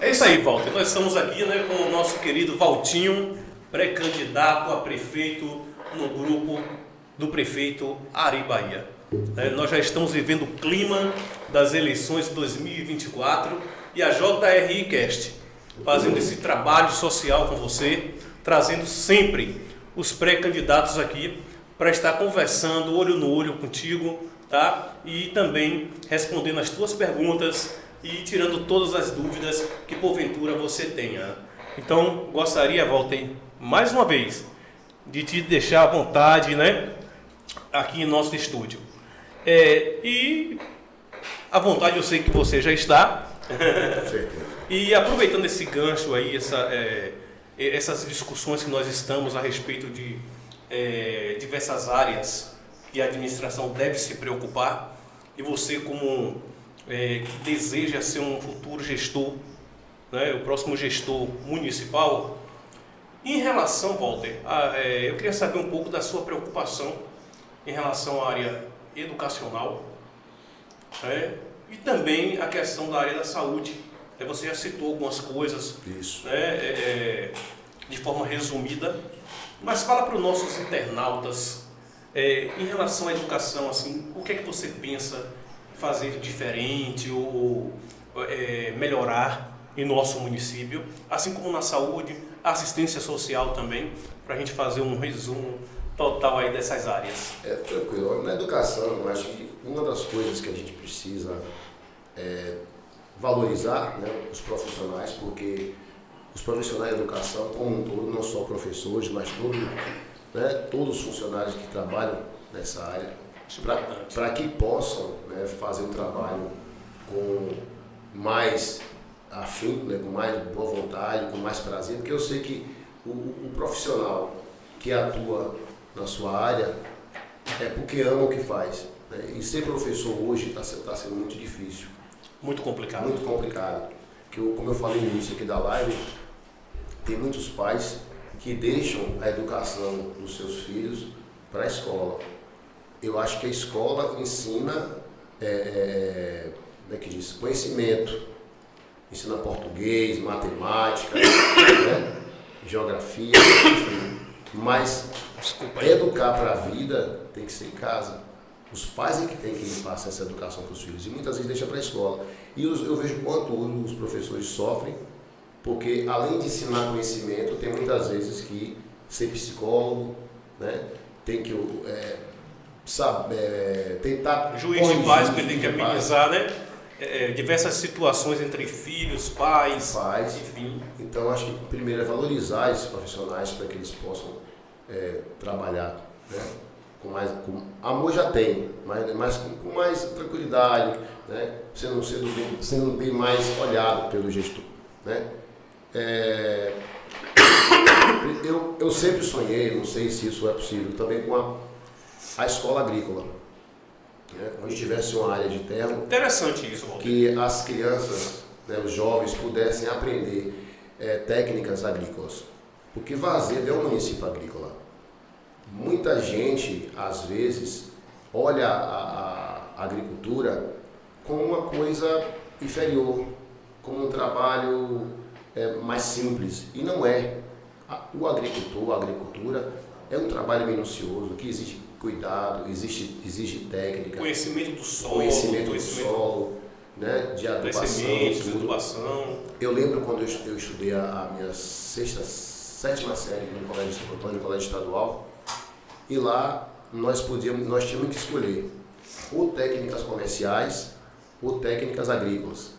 É isso aí, Walter. Nós estamos aqui, né, com o nosso querido Valtinho, pré-candidato a prefeito no grupo do prefeito Ari Bahia. Nós já estamos vivendo o clima das eleições de 2024 e a JRI Cast fazendo esse trabalho social com você, trazendo sempre os pré-candidatos aqui para estar conversando olho no olho contigo, tá? E também respondendo as tuas perguntas e tirando todas as dúvidas que porventura você tenha. Então, gostaria, Walter, mais uma vez, de te deixar à vontade, né, aqui em nosso estúdio. E à vontade eu sei que você já está. E aproveitando esse gancho aí, essas discussões que nós estamos a respeito de diversas áreas que a administração deve se preocupar, e você como que deseja ser um futuro gestor, né, o próximo gestor municipal, em relação, Walter, eu queria saber um pouco da sua preocupação em relação à área educacional, né, e também a questão da área da saúde. Você já citou algumas coisas, né, de forma resumida, mas fala para os nossos internautas em relação à educação, assim, o que é que você pensa fazer diferente ou melhorar em nosso município, assim como na saúde, assistência social também, para a gente fazer um resumo total aí dessas áreas. Tranquilo. Na educação, eu acho que uma das coisas que a gente precisa valorizar, né, os profissionais, porque os profissionais da educação, como um todo, não só professores, mas todos os funcionários que trabalham nessa área, para que possam, né, fazer um trabalho com mais afinco, né, com mais boa vontade, com mais prazer, porque eu sei que o profissional que atua na sua área é porque ama o que faz, né? E ser professor hoje está sendo muito difícil. Muito complicado. Muito complicado. Como eu falei no início aqui da live, tem muitos pais que deixam a educação dos seus filhos para a escola. Eu acho que a escola ensina como é que diz? Conhecimento, ensina português, matemática, né? Geografia, enfim. Mas educar para a vida tem que ser em casa. Os pais é que têm que passar essa educação para os filhos e muitas vezes deixa para a escola. E eu vejo quanto os professores sofrem, porque além de ensinar conhecimento, tem muitas vezes que ser psicólogo, né? Tem que tentar... Juiz de paz, que tem que amenizar, né? Diversas situações entre filhos, pais, enfim. Então, acho que primeiro é valorizar esses profissionais para que eles possam trabalhar, né? Com amor já tem, mas com mais tranquilidade, né? sendo bem mais olhado pelo gestor, né? Eu sempre sonhei, não sei se isso é possível, também com a escola agrícola, né? Onde tivesse uma área de terra. Interessante isso, Walter. Que as crianças, né, os jovens pudessem aprender técnicas agrícolas, porque Vazedo é um município agrícola. Muita gente, às vezes, olha a agricultura como uma coisa inferior, como um trabalho mais simples, e não é. O agricultor, a agricultura, é um trabalho minucioso, que exige cuidado, exige técnica, conhecimento do solo, né, de adubação. Eu lembro quando eu estudei a minha sétima série no Colégio Santo Antônio, no Colégio Estadual, e lá nós tínhamos que escolher ou técnicas comerciais ou técnicas agrícolas,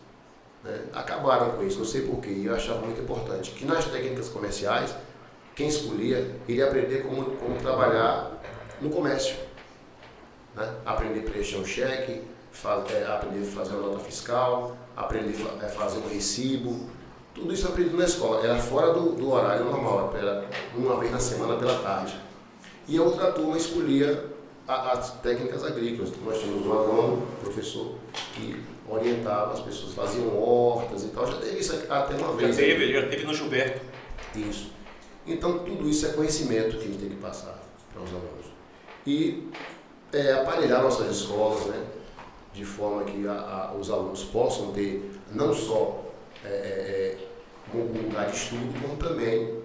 né? Acabaram com isso, não sei porquê, e eu achava muito importante que nas técnicas comerciais quem escolhia, iria aprender como trabalhar no comércio. Né? Aprender a preencher um cheque, aprender a fazer uma nota fiscal, aprender a fazer um recibo. Tudo isso aprendido na escola. Era fora do horário normal, era uma vez na semana pela tarde. E a outra turma escolhia as técnicas agrícolas. Nós tínhamos um agrônomo, professor, que orientava as pessoas, faziam hortas e tal. Já teve isso até uma vez. Já teve no Gilberto. Isso. Então, tudo isso é conhecimento que a gente tem que passar para os alunos. E aparelhar nossas escolas, né, de forma que os alunos possam ter não só um lugar de estudo, como também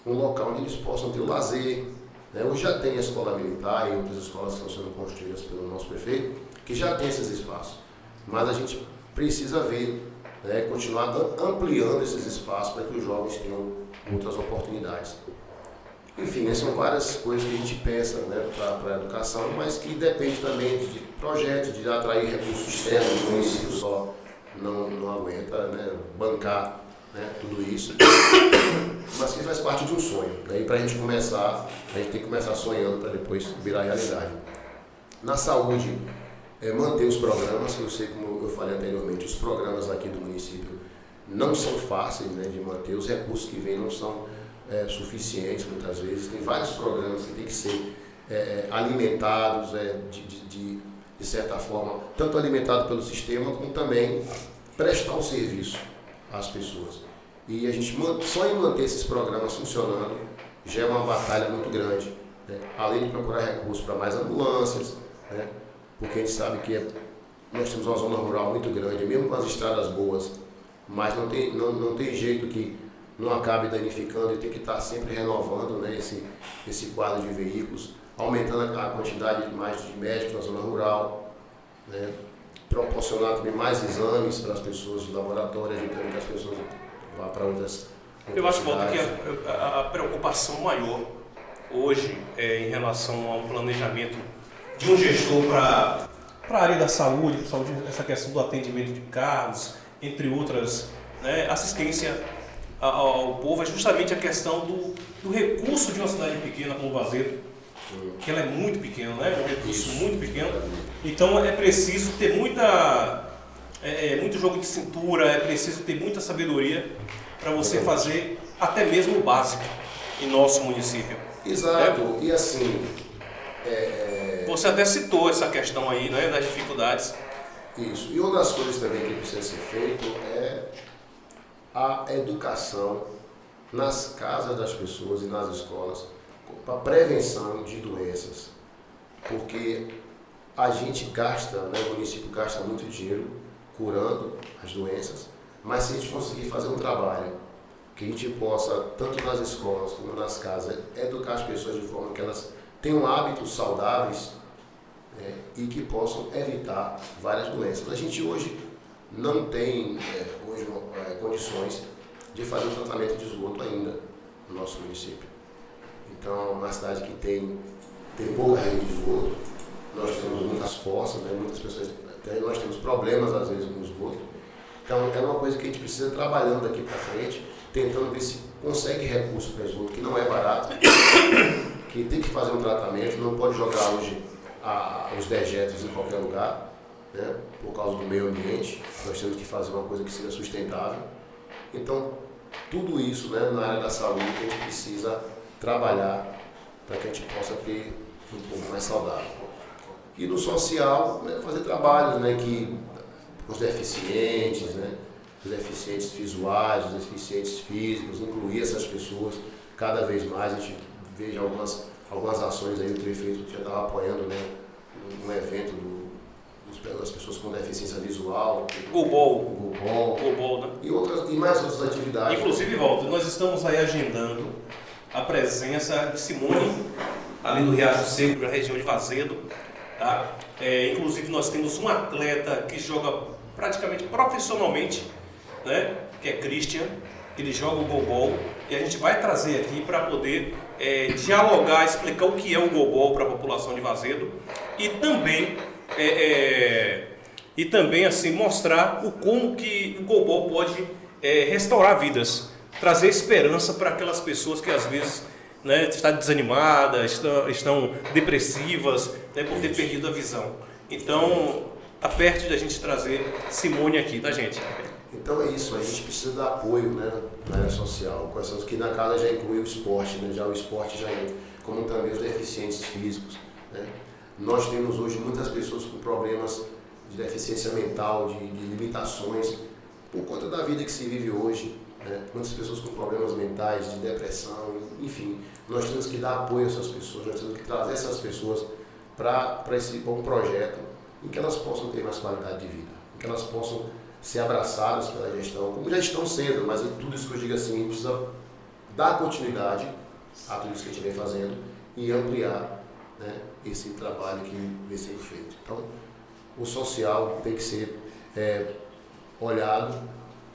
um local onde eles possam ter o lazer. Né? Hoje já tem a escola militar e outras escolas que estão sendo construídas pelo nosso prefeito, que já tem esses espaços. Mas a gente precisa ver, né, continuar ampliando esses espaços para que os jovens tenham outras oportunidades. Enfim, né, são várias coisas que a gente pensa, né, para a educação, mas que depende também de projetos, de atrair recursos externos. O município só não aguenta, né, bancar, né, tudo isso, mas que faz parte de um sonho. Né, e para a gente começar, a gente tem que começar sonhando para depois virar realidade. Na saúde, manter os programas, que eu sei, como eu falei anteriormente, os programas aqui do município não são fáceis, né, de manter, os recursos que vêm não são suficientes muitas vezes. Tem vários programas que têm que ser alimentados de certa forma, tanto alimentado pelo sistema como também prestar um serviço às pessoas. E a gente só em manter esses programas funcionando já é uma batalha muito grande, né? Além de procurar recursos para mais ambulâncias, né? Porque a gente sabe que nós temos uma zona rural muito grande, mesmo com as estradas boas, mas não tem jeito que não acabe danificando e tem que estar sempre renovando, né, esse quadro de veículos, aumentando a quantidade de médicos na zona rural, né, proporcionar também mais exames para as pessoas de laboratório, evitando que as pessoas vá para outras Eu acho, Walter, cidades. que a preocupação maior hoje em relação ao planejamento de um gestor para a área da saúde, essa questão do atendimento de carros, entre outras, né, assistência ao povo, é justamente a questão do recurso de uma cidade pequena como Vazedo, que ela é muito pequena, né? É um recurso muito pequeno. Então é preciso ter muito jogo de cintura, é preciso ter muita sabedoria para você fazer até mesmo o básico em nosso município. Exato, e assim... Você até citou essa questão aí, né, das dificuldades. Isso, e uma das coisas também que precisa ser feito é a educação nas casas das pessoas e nas escolas para prevenção de doenças, porque a gente gasta, né, o município gasta muito dinheiro curando as doenças, mas se a gente conseguir fazer um trabalho que a gente possa, tanto nas escolas como nas casas, educar as pessoas de forma que elas tenham hábitos saudáveis, né, e que possam evitar várias doenças. A gente hoje não tem condições de fazer o tratamento de esgoto ainda no nosso município. Então, uma cidade que tem pouca rede de esgoto, nós temos muitas fossas, né, muitas pessoas, nós temos problemas às vezes com o esgoto. Então, é uma coisa que a gente precisa trabalhando daqui para frente, tentando ver se consegue recurso para esgoto, que não é barato, que tem que fazer um tratamento, não pode jogar hoje os dejetos em qualquer lugar, né, por causa do meio ambiente. Nós temos que fazer uma coisa que seja sustentável. Então, tudo isso, né, na área da saúde, a gente precisa trabalhar para que a gente possa ter um povo mais saudável. E no social, né, fazer trabalhos, né, que os deficientes, né, os deficientes visuais, os deficientes físicos, incluir essas pessoas cada vez mais. A gente veja algumas ações aí, o prefeito já estava apoiando, né, um evento das pessoas com deficiência visual, Gobol, né? e mais outras atividades. Inclusive, Walter, nós estamos aí agendando a presença de Simone, ali do Riacho Seco, da região de Vazedo. Tá? Inclusive, nós temos um atleta que joga praticamente profissionalmente, né? Que é Christian, ele joga o Gobol, e a gente vai trazer aqui para poder dialogar, explicar o que é o Gobol para a população de Vazedo e também assim mostrar como que o Gobol pode restaurar vidas, trazer esperança para aquelas pessoas que às vezes né, está desanimada, estão depressivas, né, por ter perdido a visão. Então, tá perto de a gente trazer Simone aqui, tá, gente? Então é isso, a gente precisa dar apoio, né, na área social, com essas, que na casa já inclui o esporte, né, já o esporte já é, como também os deficientes físicos. Né. Nós temos hoje muitas pessoas com problemas de deficiência mental, de limitações, por conta da vida que se vive hoje, né, muitas pessoas com problemas mentais, de depressão, enfim, nós temos que dar apoio a essas pessoas, nós temos que trazer essas pessoas para um projeto em que elas possam ter mais qualidade de vida, em que elas possam ser abraçadas pela gestão, como já estão sendo, mas em tudo isso que eu digo assim, a gente precisa dar continuidade a tudo isso que a gente vem fazendo e ampliar, né, esse trabalho que vem sendo feito. Então, o social tem que ser olhado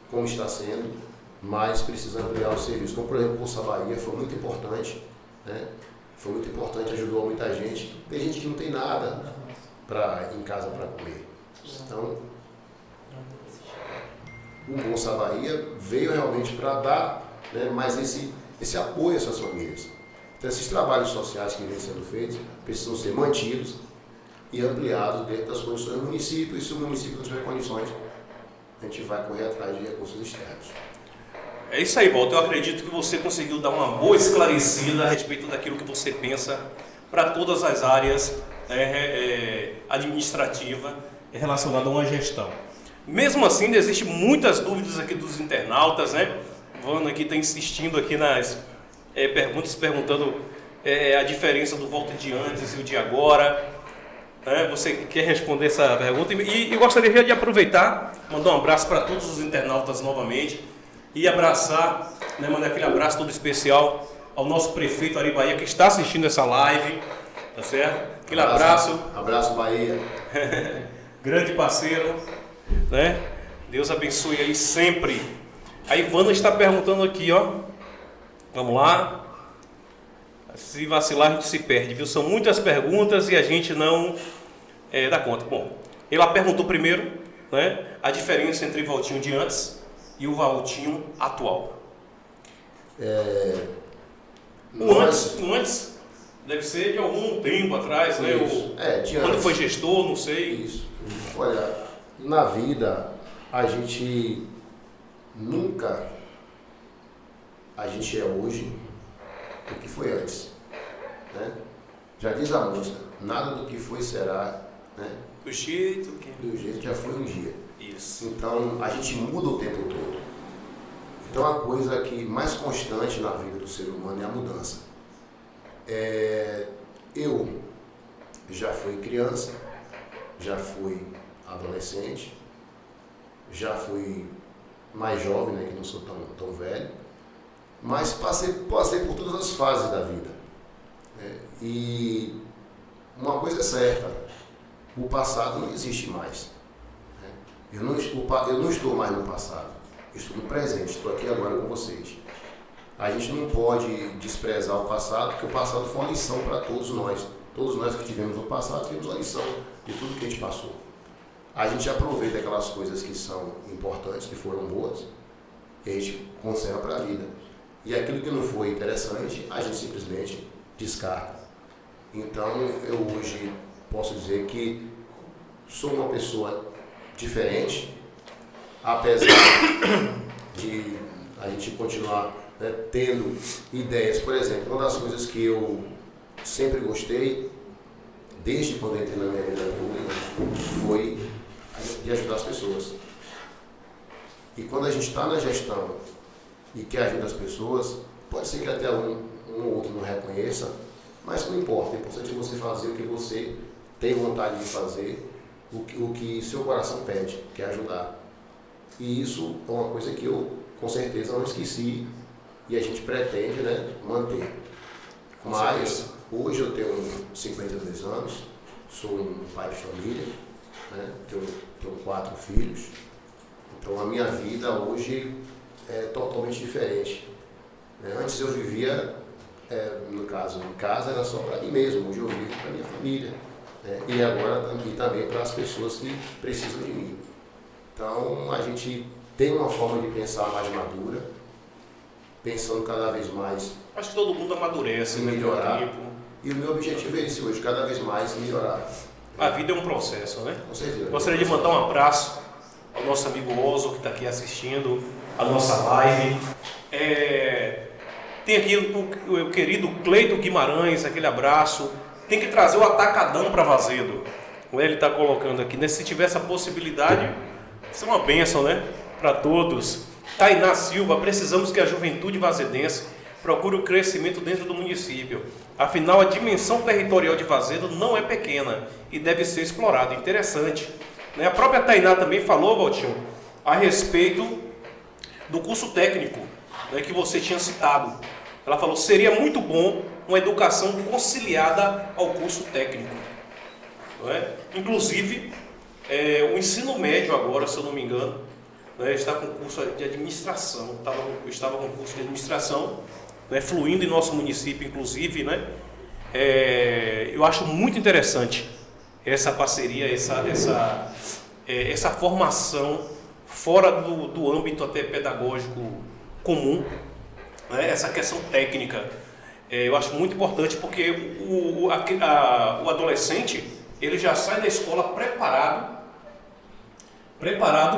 como está sendo, mas precisa ampliar o serviço. Como, por exemplo, o Bolsa Bahia foi muito importante, né? Foi muito importante, ajudou muita gente. Tem gente que não tem nada em casa para comer. Então, o Bolsa Bahia veio realmente para dar, né, mais esse apoio a essas famílias. Então, esses trabalhos sociais que vêm sendo feitos precisam ser mantidos e ampliados dentro das condições do município. E se o município não tiver condições, a gente vai correr atrás de recursos externos. É isso aí, Walter. Eu acredito que você conseguiu dar uma boa esclarecida a respeito daquilo que você pensa para todas as áreas administrativas relacionadas a uma gestão. Mesmo assim, existem muitas dúvidas aqui dos internautas, né? Vano aqui está insistindo aqui nas perguntas, perguntando a diferença do Walter de antes e o de agora. Você quer responder essa pergunta? E gostaria de aproveitar, mandar um abraço para todos os internautas novamente e abraçar, né, mandar aquele abraço todo especial ao nosso prefeito Ari Bahia, que está assistindo essa live, tá certo? Aquele abraço. Abraço, Bahia. Grande parceiro, né? Deus abençoe aí sempre. A Ivana está perguntando aqui, ó. Vamos lá. Se vacilar, a gente se perde, viu? São muitas perguntas e a gente não dá conta. Bom, ela perguntou primeiro, né, a diferença entre o Valtinho de antes e o Valtinho atual. O antes deve ser de algum tempo atrás, né? De quando antes. foi gestor, não sei. Isso. Olha, na vida, a gente nunca, a gente é hoje o que foi antes, né? Já diz a música, nada do que foi será, né? Do jeito que já foi um dia. Isso. Então, a gente muda o tempo todo. Então, a coisa que mais constante na vida do ser humano é a mudança. Eu já fui criança, já fui adolescente, já fui mais jovem, né, que não sou tão velho, mas passei por todas as fases da vida. E uma coisa é certa, o passado não existe mais. Eu não estou mais no passado, eu estou no presente, estou aqui agora com vocês. A gente não pode desprezar o passado, porque o passado foi uma lição para todos nós. Todos nós que tivemos no passado tivemos a lição de tudo que a gente passou. A gente aproveita aquelas coisas que são importantes, que foram boas, e a gente conserva para a vida. E aquilo que não foi interessante, a gente simplesmente descarta. Então, eu hoje posso dizer que sou uma pessoa diferente, apesar de a gente continuar, né, tendo ideias. Por exemplo, uma das coisas que eu sempre gostei, desde quando entrei na minha vida pública, foi de ajudar as pessoas. E quando a gente está na gestão e quer ajudar as pessoas, pode ser que até um ou outro não reconheça, mas não importa. O importante é você fazer o que você tem vontade de fazer, o que seu coração pede, que é ajudar. E isso é uma coisa que eu, com certeza, não esqueci e a gente pretende, né, manter. Mas hoje eu tenho 52 anos, sou um pai de família, né, tenho 4 filhos, então a minha vida hoje é totalmente diferente. Antes eu vivia, no caso, em casa era só para mim mesmo, hoje eu vivo para minha família, e agora também para as pessoas que precisam de mim. Então a gente tem uma forma de pensar mais madura, pensando cada vez mais Acho que todo mundo amadurece, em né, com o melhorar. tempo. E o meu objetivo é esse hoje, cada vez mais melhorar. A vida é um processo, né? Com certeza. Gostaria de mandar um abraço ao nosso amigo Oso, que está aqui assistindo a nossa live. Tem aqui o querido Cleito Guimarães, aquele abraço. Tem que trazer o atacadão para Vazedo. Ele está colocando aqui, né? Se tiver essa possibilidade, isso é uma bênção, né? Para todos. Tainá Silva, precisamos que a juventude vazedense procure o crescimento dentro do município. Afinal, a dimensão territorial de Vazedo não é pequena e deve ser explorada. Interessante. A própria Tainá também falou, Valtinho, a respeito do curso técnico, né, que você tinha citado. Ela falou, seria muito bom uma educação conciliada ao curso técnico. Não é? Inclusive, o ensino médio agora, se eu não me engano, né, está com curso de administração. Eu estava com curso de administração, né, fluindo em nosso município, inclusive, né? Eu acho muito interessante essa parceria, essa formação fora do âmbito até pedagógico comum, né? Essa questão técnica. Eu acho muito importante porque o adolescente ele já sai da escola preparado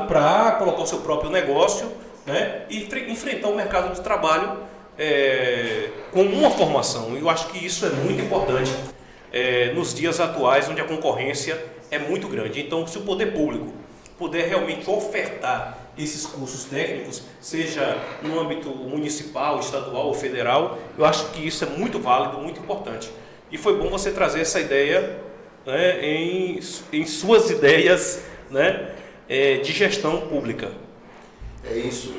para colocar o seu próprio negócio, né? E enfrentar o mercado de trabalho com uma formação. Eu acho que isso é muito importante nos dias atuais, onde a concorrência é muito grande. Então, se o poder público puder realmente ofertar esses cursos técnicos, seja no âmbito municipal, estadual ou federal, eu acho que isso é muito válido, muito importante. E foi bom você trazer essa ideia, né, em suas ideias, né, de gestão pública. É isso.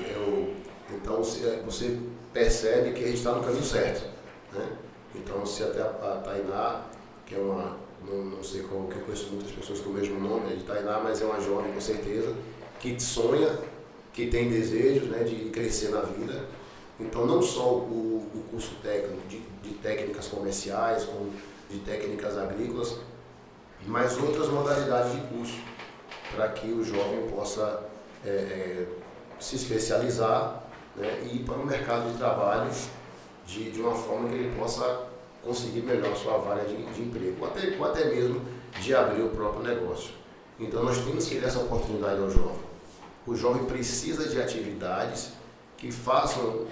Então, você percebe que a gente está no caminho certo, né? Então, se até a Tainá, que é não sei qual, que eu conheço muitas pessoas com o mesmo nome, né, de Tainá, mas é uma jovem com certeza, que sonha, que tem desejos, né, de crescer na vida. Então, não só o curso técnico de técnicas comerciais, como de técnicas agrícolas, mas outras modalidades de curso, para que o jovem possa se especializar, né, e ir para o mercado de trabalho de uma forma que ele possa conseguir melhor a sua vaga de emprego, ou até mesmo de abrir o próprio negócio. Então nós temos que dar essa oportunidade ao jovem. O jovem precisa de atividades que façam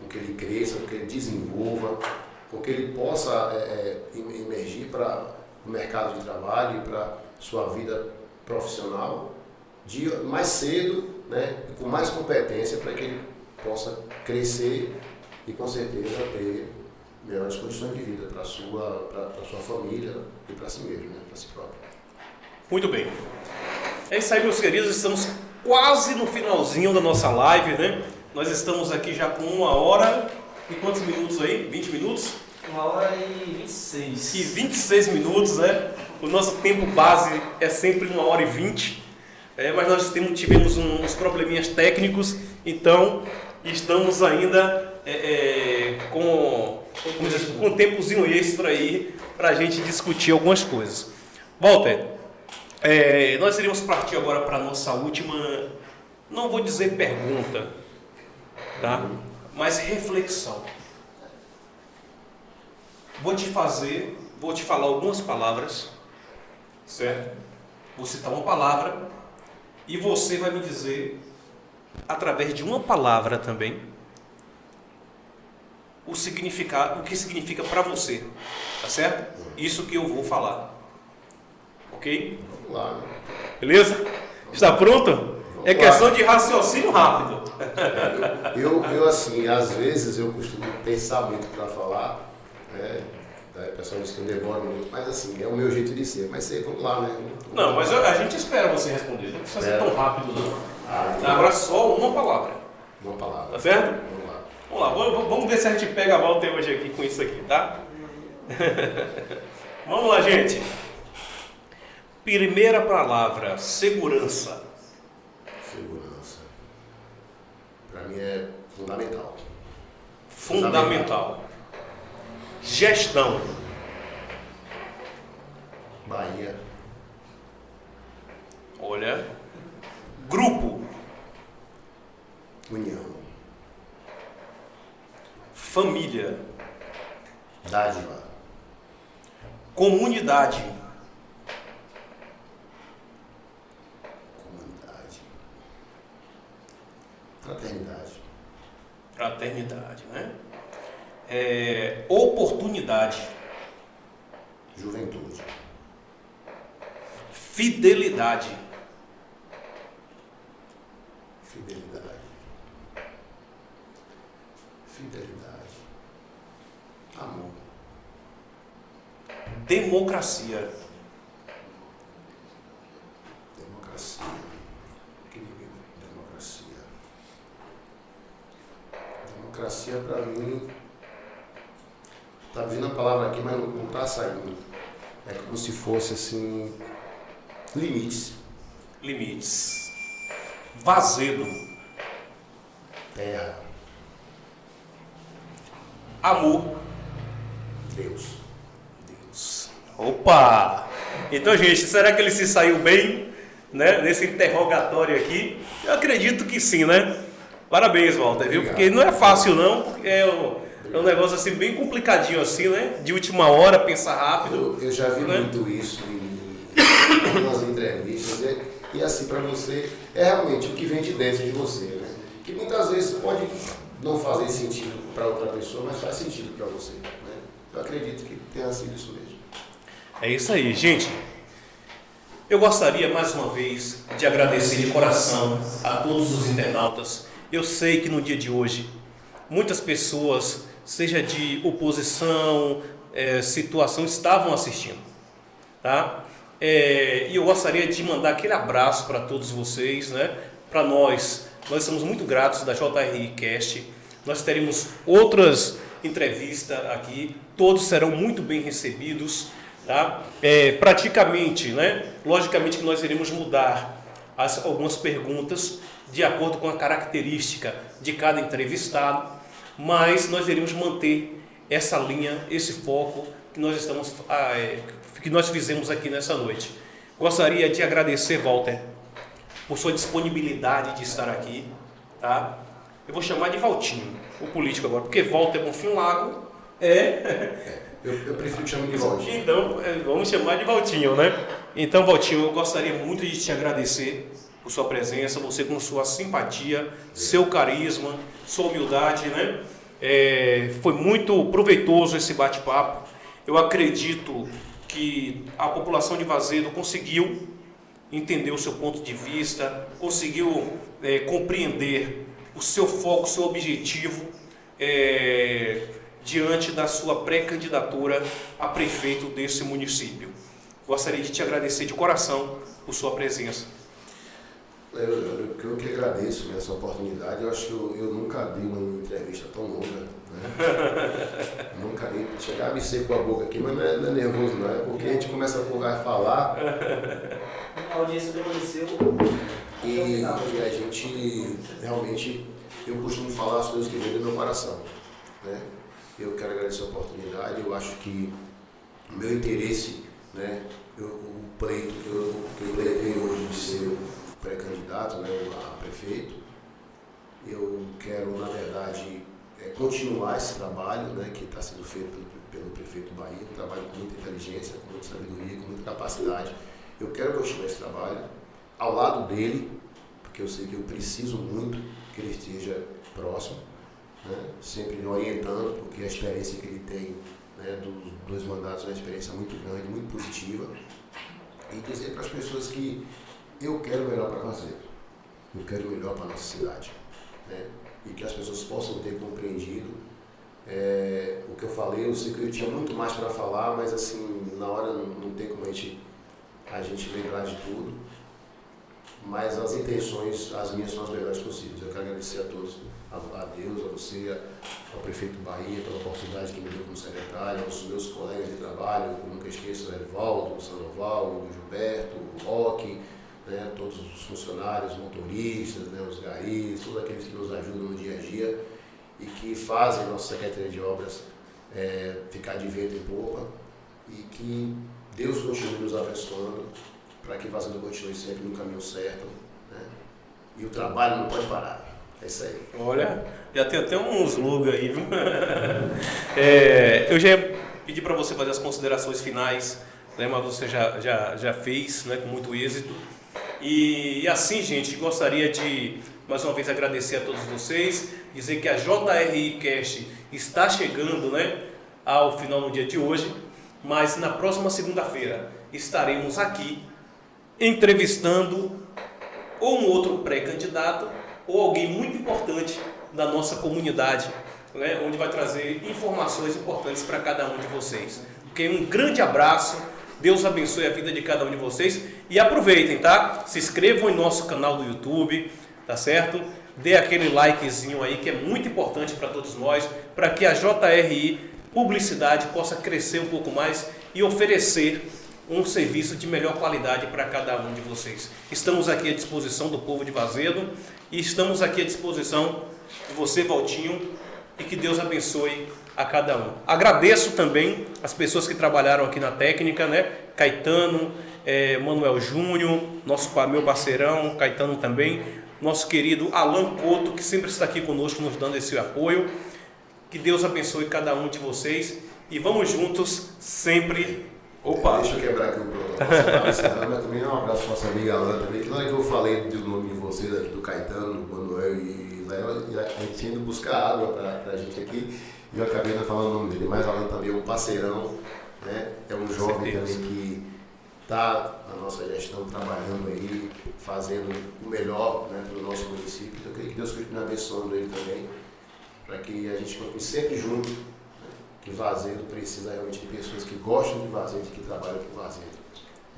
com que ele cresça, com que ele desenvolva, com que ele possa emergir para o mercado de trabalho e para sua vida profissional mais cedo, né, e com mais competência, para que ele possa crescer e com certeza ter melhores condições de vida para a sua família e para si mesmo, né, para si próprio. Muito bem. É isso aí, meus queridos, estamos quase no finalzinho da nossa live, né? Nós estamos aqui já com 1 hora e quantos minutos aí? 20 minutos? 1 hora e 26. E 26 minutos, né? O nosso tempo base é sempre 1 hora e 20. Mas nós tivemos uns probleminhas técnicos, então estamos ainda com um tempozinho extra aí para a gente discutir algumas coisas. Walter, nós iríamos partir agora para a nossa última, não vou dizer pergunta, tá? Mas reflexão. Vou te falar algumas palavras, certo? Vou citar uma palavra e você vai me dizer, através de uma palavra também, o que significa para você, tá certo? Isso que eu vou falar, ok? Vamos lá. Beleza? Está pronto? É questão de raciocínio rápido. Eu assim, às vezes eu costumo pensar muito para falar, né? O pessoal diz que eu demoro muito, mas assim, é o meu jeito de ser. Mas vamos lá, né? Não, mas a gente espera você responder, não precisa ser tão rápido não. Então, Agora só uma palavra. uma palavra. Tá certo? Vamos lá. Vamos lá, vamos ver se a gente pega a volta hoje aqui com isso aqui, tá? Vamos lá, gente. Primeira palavra, segurança. Segurança. Para mim é fundamental. Fundamental. Gestão. Bahia. Olha. Grupo. União. família, dádiva, comunidade, comunidade, fraternidade, fraternidade, né? Oportunidade, juventude, fidelidade, fidelidade, fidelidade, amor, democracia, democracia, democracia. Democracia para mim, tá vindo a palavra aqui, mas não tá saindo. É como se fosse assim, limites, limites, vazedo, terra, amor, Deus. Deus. Opa! Então, gente, será que ele se saiu bem, né, nesse interrogatório aqui? Eu acredito que sim, né? Parabéns, Walter, viu? Porque não é fácil não, porque é um negócio assim bem complicadinho assim, né? De última hora, pensar rápido. Eu já vi né? muito isso em algumas entrevistas, e assim, para você, é realmente o que vem de dentro de você, né? Que muitas vezes pode não fazer sentido para outra pessoa, mas faz sentido para você, né? Eu acredito que tenha sido isso mesmo. É isso aí, gente. Eu gostaria mais uma vez de agradecer de coração a todos os internautas. Eu sei que no dia de hoje muitas pessoas, seja de oposição, situação, estavam assistindo, tá? E eu gostaria de mandar aquele abraço para todos vocês, né? Para nós somos muito gratos da JRI Cast. Nós teremos outras entrevistas aqui, todos serão muito bem recebidos, tá? Praticamente, né? Logicamente que nós iremos mudar algumas perguntas de acordo com a característica de cada entrevistado, mas nós iremos manter essa linha, esse foco que nós fizemos aqui nessa noite. Gostaria de agradecer, Walter, por sua disponibilidade de estar aqui, tá? Eu vou chamar de Valtinho, o político agora, porque Walter Bonfim Lago Eu prefiro que chame de Valtinho. Então, vamos chamar de Valtinho, né? Então, Valtinho, eu gostaria muito de te agradecer por sua presença, você com sua simpatia, seu carisma, sua humildade, né? Foi muito proveitoso esse bate-papo. Eu acredito que a população de Vazedo conseguiu entender o seu ponto de vista, conseguiu compreender o seu foco, o seu objetivo diante da sua pré-candidatura a prefeito desse município. Gostaria de te agradecer de coração por sua presença. Eu que agradeço essa oportunidade. Eu acho que eu nunca dei uma entrevista tão longa, né? Nunca dei. Chegar a me seco a boca aqui, mas não é nervoso, não. É porque a gente começa a falar. A audiência permaneceu. E a gente realmente, eu costumo falar as coisas que vêm do meu coração, né? Eu quero agradecer a oportunidade. Eu acho que o meu interesse, né? O pleito que eu levei hoje de ser pré-candidato, né, a prefeito, eu quero, na verdade, continuar esse trabalho, né, que está sendo feito pelo prefeito Bahia, um trabalho com muita inteligência, com muita sabedoria, com muita capacidade. Eu quero continuar esse trabalho ao lado dele, porque eu sei que eu preciso muito que ele esteja próximo, né, sempre me orientando, porque a experiência que ele tem, né, dos 2 mandatos é uma experiência muito grande, muito positiva, e dizer para as pessoas que eu quero o melhor para Vazedo, eu quero o melhor para a nossa cidade, né? E que as pessoas possam ter compreendido o que eu falei. Eu sei que eu tinha muito mais para falar, mas assim, na hora não tem como a gente lembrar de tudo, mas as intenções, as minhas, são as melhores possíveis. Eu quero agradecer a todos, a Deus, a você, ao prefeito Bahia, pela oportunidade que me deu como secretário, aos meus colegas de trabalho, eu nunca esqueço o Erivaldo, o Sandoval, o Gilberto, o Roque, né, todos os funcionários, motoristas, né, os garis, todos aqueles que nos ajudam no dia a dia e que fazem a nossa Secretaria de Obras ficar de vento em popa, e que Deus continue nos abençoando para que Vazedo continue sempre no caminho certo, né? E o trabalho não pode parar. É isso aí. Olha, já tem até uns logos aí, viu? Eu já ia pedir para você fazer as considerações finais, né? Mas você já fez, né? Com muito êxito. E assim, gente, gostaria de mais uma vez agradecer a todos vocês, dizer que a JRI Cast está chegando, né, ao final no dia de hoje, mas na próxima segunda-feira estaremos aqui entrevistando ou um outro pré-candidato ou alguém muito importante da nossa comunidade, né, onde vai trazer informações importantes para cada um de vocês. Ok? Um grande abraço, Deus abençoe a vida de cada um de vocês e aproveitem, tá? Se inscrevam em nosso canal do YouTube, tá certo? Dê aquele likezinho aí que é muito importante para todos nós, para que a JRI Publicidade possa crescer um pouco mais e oferecer um serviço de melhor qualidade para cada um de vocês. Estamos aqui à disposição do povo de Vazedo e estamos aqui à disposição de você, Valtinho, e que Deus abençoe a cada um. Agradeço também as pessoas que trabalharam aqui na técnica, né? Caetano, Manuel Júnior, meu parceirão, Caetano também, nosso querido Alan Couto, que sempre está aqui conosco nos dando esse apoio. Que Deus abençoe cada um de vocês e vamos juntos sempre. Opa! Deixa eu quebrar aqui o protocolo, mas também um abraço para nossa amiga Alan também, que na hora que eu falei do nome de vocês aqui, do Caetano, do Manuel e Léo, a gente tinha ido buscar água para a gente aqui e eu acabei não falando o nome dele, mas Alan também é um parceirão, né? É um jovem também que está na nossa gestão trabalhando aí, fazendo o melhor, né, para o nosso município. Então eu queria que Deus continue abençoando ele também, para que a gente continue sempre junto, né? Que Vazedo precisa realmente de pessoas que gostam de Vazedo e que trabalham com Vazedo.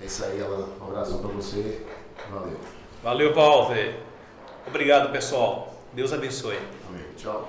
É isso aí, Alan. Um abração para você. Valeu. Valeu, Walter. Obrigado, pessoal. Deus abençoe. Amém. Tchau.